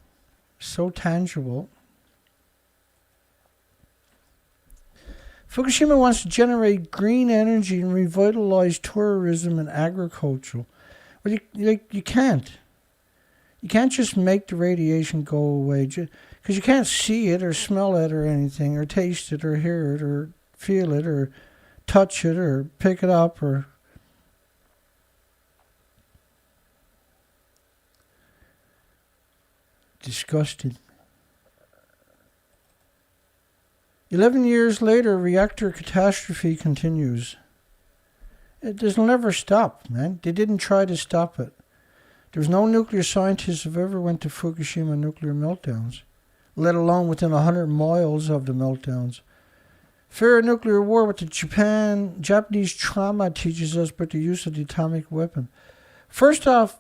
so tangible. Fukushima wants to generate green energy and revitalize tourism and agriculture. Well, you can't. You can't just make the radiation go away because you can't see it or smell it or anything or taste it or hear it or feel it or touch it or pick it up or... Disgusting. 11 years later, reactor catastrophe continues. This will never stop, man. They didn't try to stop it. There's no nuclear scientists who ever went to Fukushima nuclear meltdowns, let alone within 100 miles of the meltdowns. Fear of nuclear war, what the Japanese trauma teaches us about the use of the atomic weapon. First off,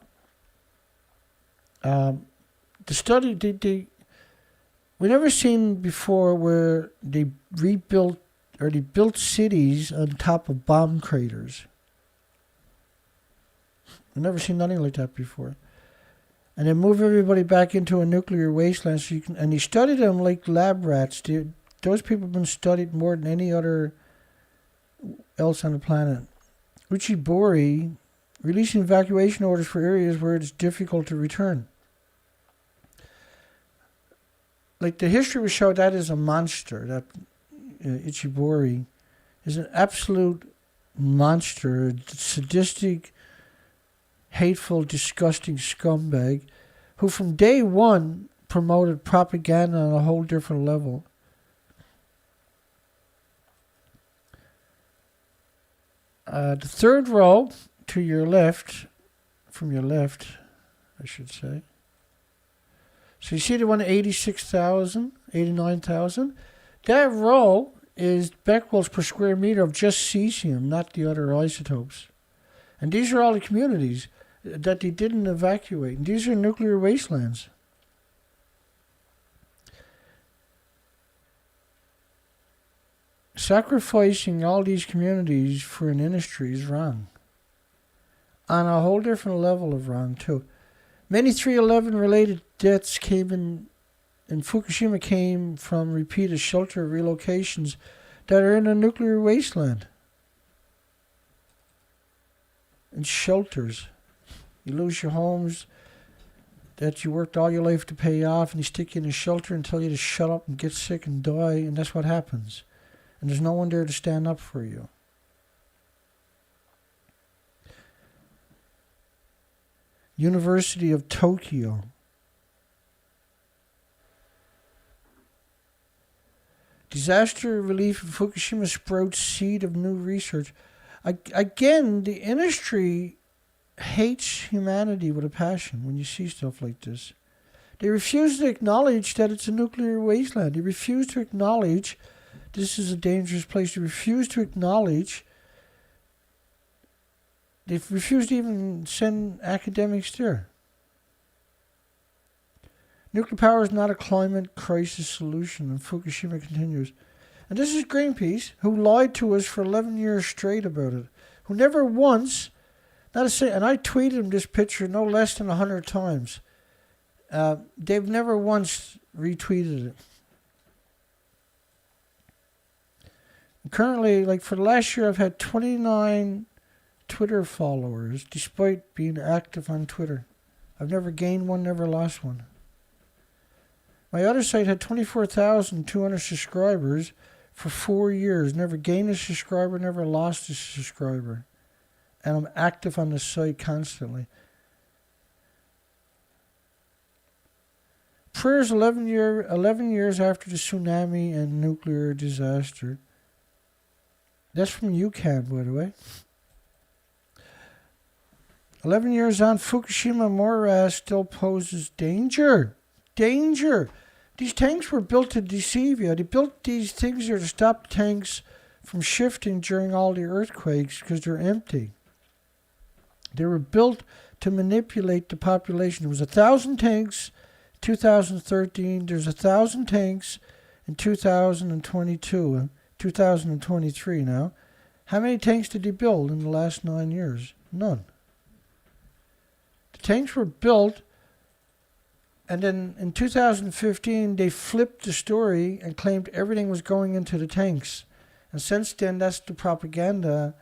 the study, we never seen before where they rebuilt or they built cities on top of bomb craters. I've never seen nothing like that before. And they move everybody back into a nuclear wasteland, and they study them like lab rats. Those people have been studied more than any other else on the planet. Uchibori releasing evacuation orders for areas where it's difficult to return. Like the history would show, that is a monster. That Ichibori is an absolute monster, sadistic, hateful, disgusting scumbag who from day one promoted propaganda on a whole different level. The third row to your left, from your left, I should say. So you see the one at 86,000, 89,000? That row is becquerels per square meter of just cesium, not the other isotopes. And these are all the communities that they didn't evacuate. And these are nuclear wastelands. Sacrificing all these communities for an industry is wrong. On a whole different level of wrong, too. Many 311 related deaths came in Fukushima came from repeated shelter relocations that are in a nuclear wasteland. In shelters. You lose your homes that you worked all your life to pay off, and they stick you in a shelter and tell you to shut up and get sick and die, and that's what happens. And there's no one there to stand up for you. University of Tokyo. Disaster relief in Fukushima sprouts seed of new research. Again, the industry hates humanity with a passion when you see stuff like this. They refuse to acknowledge that it's a nuclear wasteland. They refuse to acknowledge this is a dangerous place. They refuse to acknowledge. They refuse to even send academics there. Nuclear power is not a climate crisis solution, and Fukushima continues. And this is Greenpeace, who lied to us for 11 years straight about it, who never once, not a say, and I tweeted them this picture no less than 100 times. They've never once retweeted it. And currently, like for the last year, I've had 29 Twitter followers, despite being active on Twitter. I've never gained one, never lost one. My other site had 24,200 subscribers for 4 years. Never gained a subscriber, never lost a subscriber. And I'm active on the site constantly. Prayers 11 years after the tsunami and nuclear disaster. That's from UCAN, by the way. 11 years on, Fukushima morass still poses danger. Danger. These tanks were built to deceive you. They built these things here to stop tanks from shifting during all the earthquakes because they're empty. They were built to manipulate the population. There was 1,000 tanks in 2013. There's 1,000 tanks in 2022, 2023 now. How many tanks did they build in the last 9 years? None. The tanks were built, and then in 2015 they flipped the story and claimed everything was going into the tanks. And since then, that's the propaganda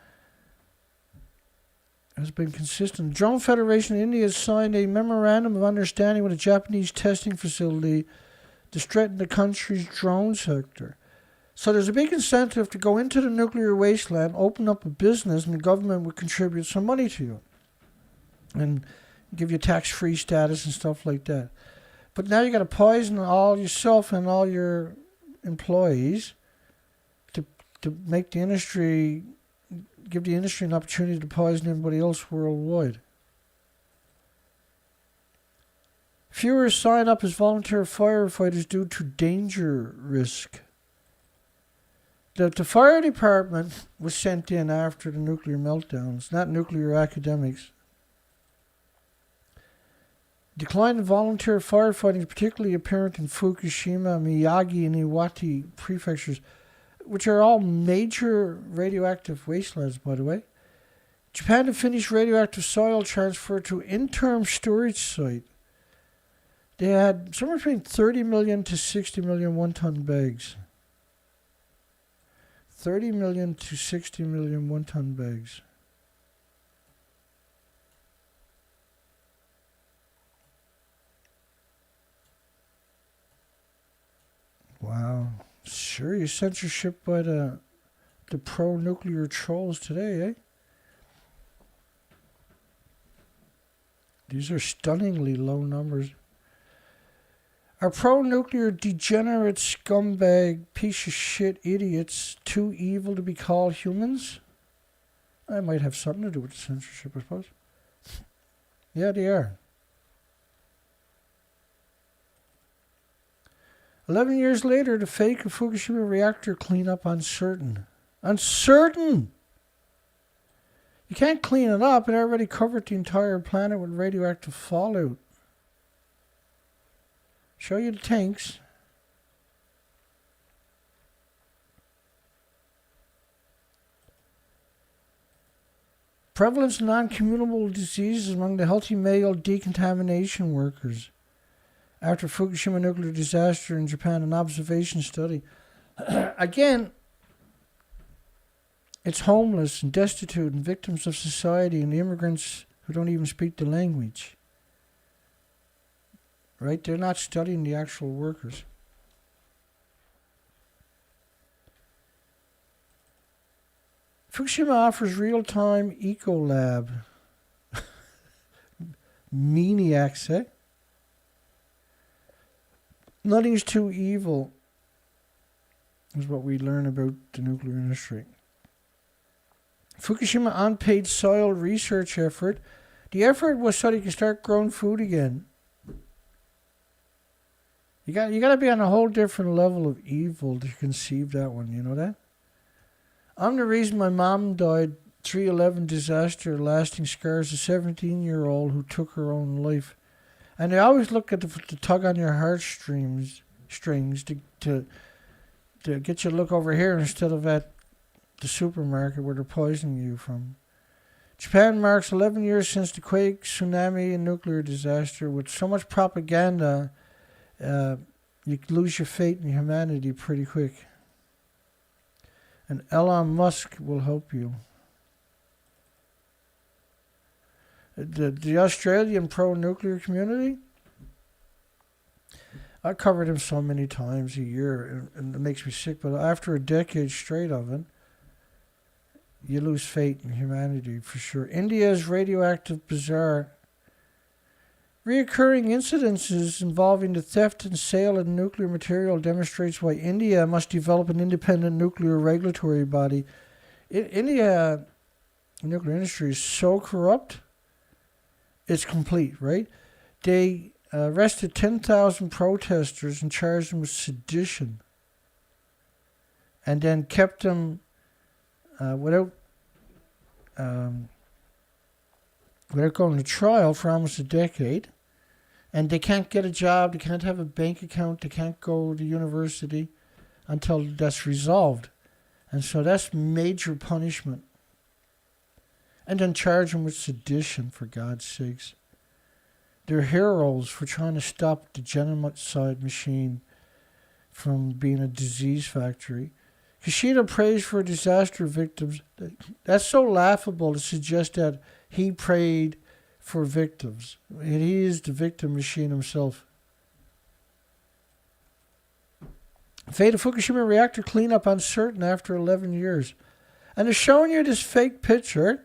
has been consistent. The Drone Federation of India has signed a memorandum of understanding with a Japanese testing facility to strengthen the country's drone sector. So there's a big incentive to go into the nuclear wasteland, open up a business, and the government would contribute some money to you and give you tax-free status and stuff like that. But now you got to poison all yourself and all your employees to make the industry, give the industry an opportunity to poison everybody else worldwide. Fewer sign up as volunteer firefighters due to danger risk. The fire department was sent in after the nuclear meltdowns, not nuclear academics. Decline in volunteer firefighting is particularly apparent in Fukushima, Miyagi, and Iwate prefectures, which are all major radioactive wastelands, by the way. Japan to finish radioactive soil transfer to interim storage site. They had somewhere between 30 million to 60 million one-ton bags. 30 million to 60 million one-ton bags. Wow. Serious censorship by the pro-nuclear trolls today, eh? These are stunningly low numbers. Are pro-nuclear degenerate scumbag piece of shit idiots too evil to be called humans? That might have something to do with the censorship, I suppose. Yeah, they are. 11 years later, the fake Fukushima reactor cleanup uncertain. Uncertain! You can't clean it up. It already covered the entire planet with radioactive fallout. Show you the tanks. Prevalence of non-communicable diseases among the healthy male decontamination workers. After Fukushima nuclear disaster in Japan, an observation study. Again, it's homeless and destitute and victims of society and the immigrants who don't even speak the language. Right? They're not studying the actual workers. Fukushima offers real-time eco-lab. Maniacs, eh? Nothing's too evil, is what we learn about the nuclear industry. Fukushima unpaid soil research effort. The effort was so they can start growing food again. You got to be on a whole different level of evil to conceive that one. You know that? I'm the reason my mom died. 3/11 disaster, lasting scars. A 17-year-old who took her own life. And they always look at the tug on your heartstrings to get you to look over here instead of at the supermarket where they're poisoning you from. Japan marks 11 years since the quake, tsunami, and nuclear disaster. With so much propaganda, you lose your faith in humanity pretty quick. And Elon Musk will help you. The Australian pro-nuclear community, I covered him so many times a year, and it makes me sick, but after a decade straight of it, you lose faith in humanity for sure. India's radioactive bazaar. Reoccurring incidences involving the theft and sale of nuclear material demonstrates why India must develop an independent nuclear regulatory body. India, the nuclear industry is so corrupt, it's complete, right? They arrested 10,000 protesters and charged them with sedition, and then kept them without going to trial for almost a decade. And they can't get a job, they can't have a bank account, they can't go to university until that's resolved. And so that's major punishment. And then charge them with sedition, for God's sakes. They're heroes for trying to stop the genocide machine from being a disease factory. Kishida prays for disaster victims. That's so laughable to suggest that he prayed for victims. And he is the victim machine himself. Fate of Fukushima reactor cleanup uncertain after 11 years. And they're showing you this fake picture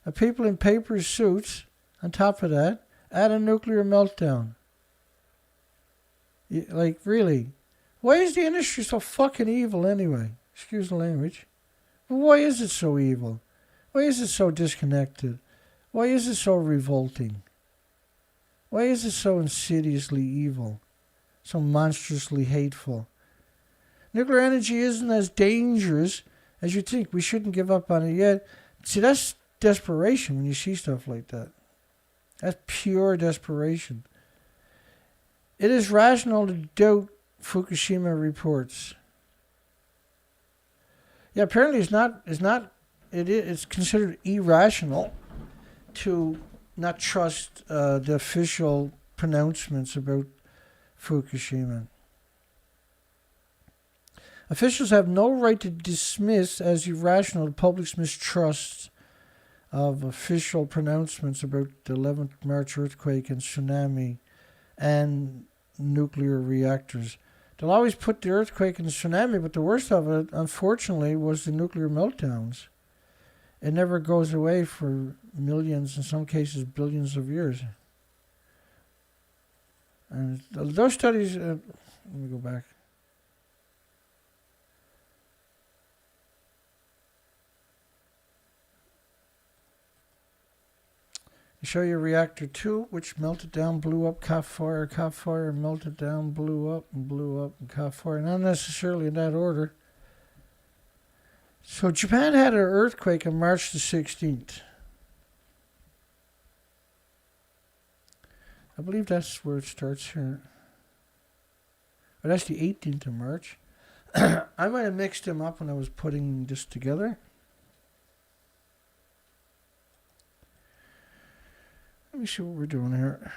of people in paper suits on top of that at a nuclear meltdown. Like, really? Why is the industry so fucking evil anyway? Excuse the language. But why is it so evil? Why is it so disconnected? Why is it so revolting? Why is it so insidiously evil? So monstrously hateful? Nuclear energy isn't as dangerous as you think. We shouldn't give up on it yet. See, that's desperation when you see stuff like that. That's pure desperation. It is rational to doubt Fukushima reports. Yeah, apparently it's considered irrational to not trust the official pronouncements about Fukushima. Officials have no right to dismiss as irrational the public's mistrust of official pronouncements about the 11th March earthquake and tsunami and nuclear reactors. They'll always put the earthquake and the tsunami, but the worst of it, unfortunately, was the nuclear meltdowns. It never goes away for millions, in some cases billions of years. And those studies, let me go back. You show you reactor 2, which melted down, blew up, caught fire, melted down, blew up, and caught fire. Not necessarily in that order. So Japan had an earthquake on March the 16th. I believe that's where it starts here. But that's the 18th of March. I might have mixed them up when I was putting this together. Let me see what we're doing here.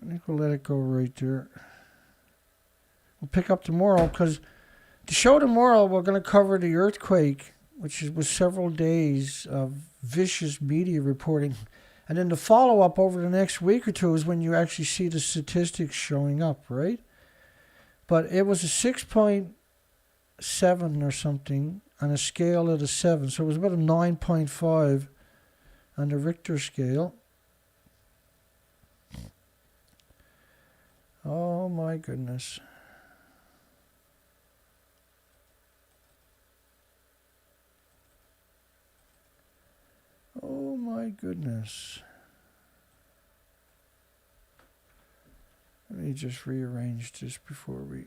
I think we'll let it go right there. We'll pick up tomorrow, because to show tomorrow we're going to cover the earthquake, which was several days of vicious media reporting. And then the follow-up over the next week or two is when you actually see the statistics showing up, right? But it was a 6.7 or something on a scale of a 7. So it was about a 9.5 on the Richter scale. Oh my goodness. Oh my goodness. Let me just rearrange this before we...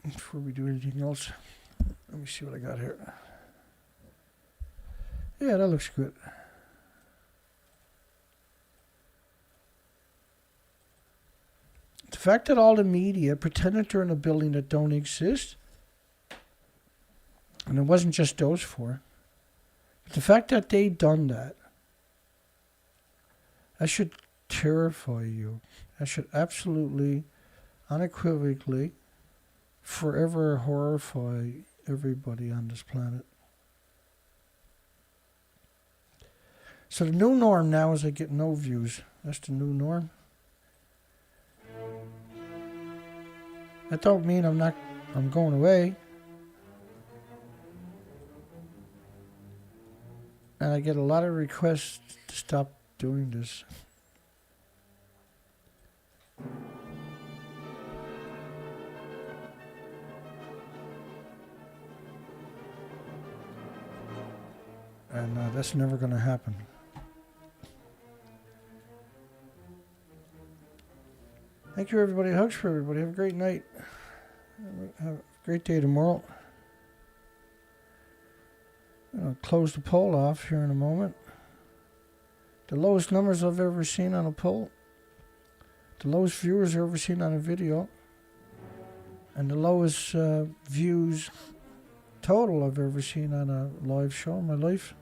Before we do anything else, let me see what I got here. Yeah, that looks good. The fact that all the media pretended they're in a building that don't exist, and it wasn't just those four, but the fact that they done that, that should terrify you. That should absolutely, unequivocally, forever horrify everybody on this planet. So the new norm now is I get no views. That's the new norm. That don't mean I'm going away. And I get a lot of requests to stop doing this. And that's never going to happen. Thank you, everybody. Hugs for everybody. Have a great night. Have a great day tomorrow. I'll close the poll off here in a moment. The lowest numbers I've ever seen on a poll. The lowest viewers I've ever seen on a video. And the lowest views total I've ever seen on a live show in my life.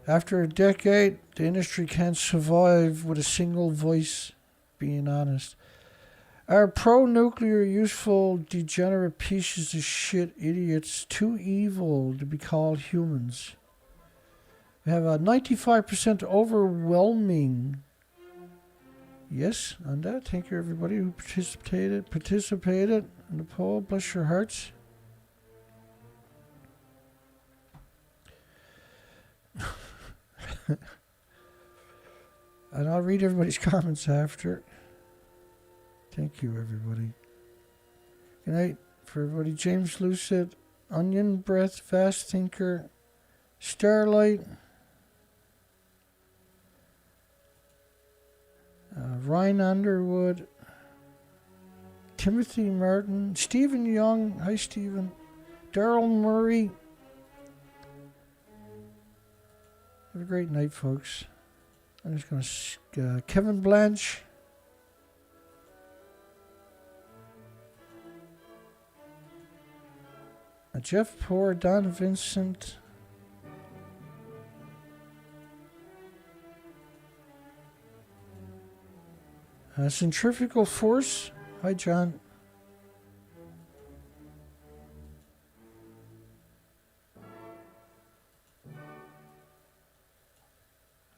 After a decade, the industry can't survive with a single voice being honest. Are pro-nuclear, useful, degenerate pieces of shit idiots too evil to be called humans? We have a 95% overwhelming yes on that. Thank you, everybody who participated in the poll. Bless your hearts. And I'll read everybody's comments after. Thank you, everybody. Good night for everybody. James Lucid, Onion Breath, Fast Thinker, Starlight, Ryan Underwood, Timothy Martin, Stephen Young. Hi, Stephen. Daryl Murray. Have a great night, folks. I'm just going to... Kevin Blanche. Jeff Poor, Don Vincent. Centrifugal Force. Hi, John.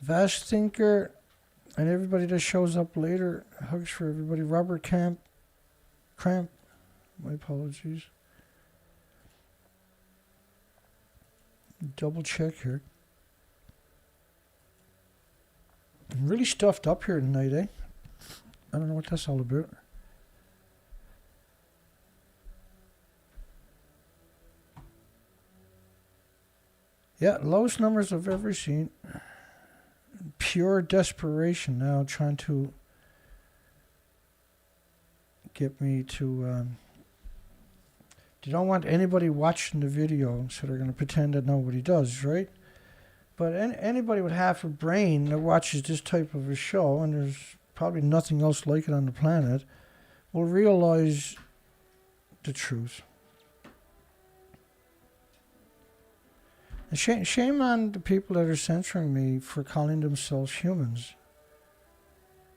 Vast Thinker, and everybody that shows up later. Hugs for everybody. Robert Cramp. My apologies. Double check here. I'm really stuffed up here tonight, eh? I don't know what that's all about. Yeah, lowest numbers I've ever seen. Pure desperation now, trying to get me to... they don't want anybody watching the video, so they're going to pretend that nobody does, right? But anybody with half a brain that watches this type of a show, and there's probably nothing else like it on the planet, will realize the truth. And shame on the people that are censoring me for calling themselves humans.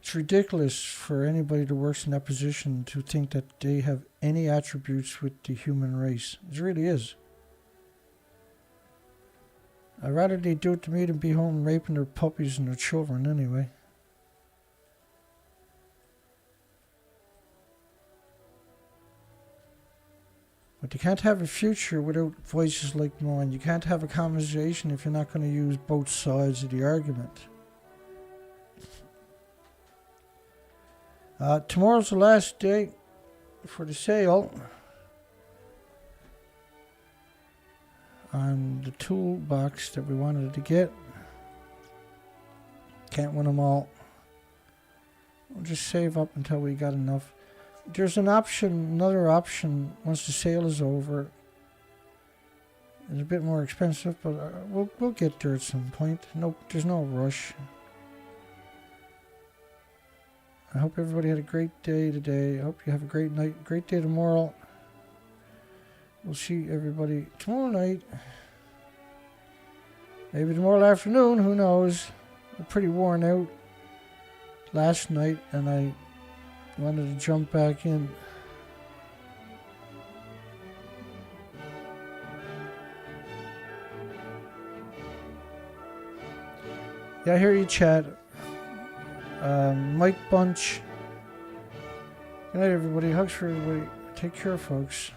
It's ridiculous for anybody that works in that position to think that they have any attributes with the human race. It really is. I'd rather they do it to me than be home raping their puppies and their children anyway. But you can't have a future without voices like mine. You can't have a conversation if you're not going to use both sides of the argument. Tomorrow's the last day for the sale on the toolbox that we wanted to get. Can't win them all. We'll just save up until we got enough. There's an option, another option, once the sale is over. It's a bit more expensive, but we'll get there at some point. No, there's no rush. I hope everybody had a great day today. I hope you have a great night, great day tomorrow. We'll see everybody tomorrow night. Maybe tomorrow afternoon, who knows. I'm pretty worn out last night, and I wanted to jump back in. Yeah, I hear you, chat. Mike Bunch. Good night, everybody. Hugs for everybody. Take care, folks.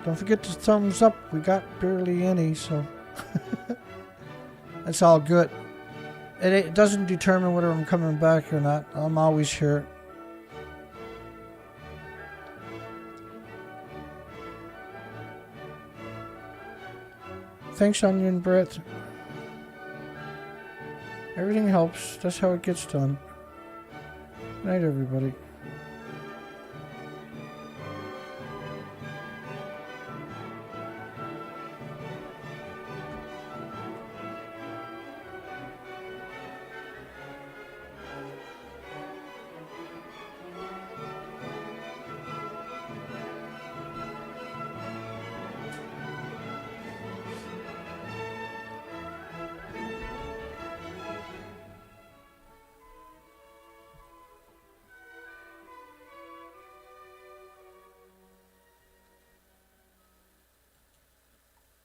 Don't forget the thumbs up. We got barely any, so that's all good. It doesn't determine whether I'm coming back or not. I'm always here. Thanks, Onion Breath. Everything helps. That's how it gets done. Good night, everybody.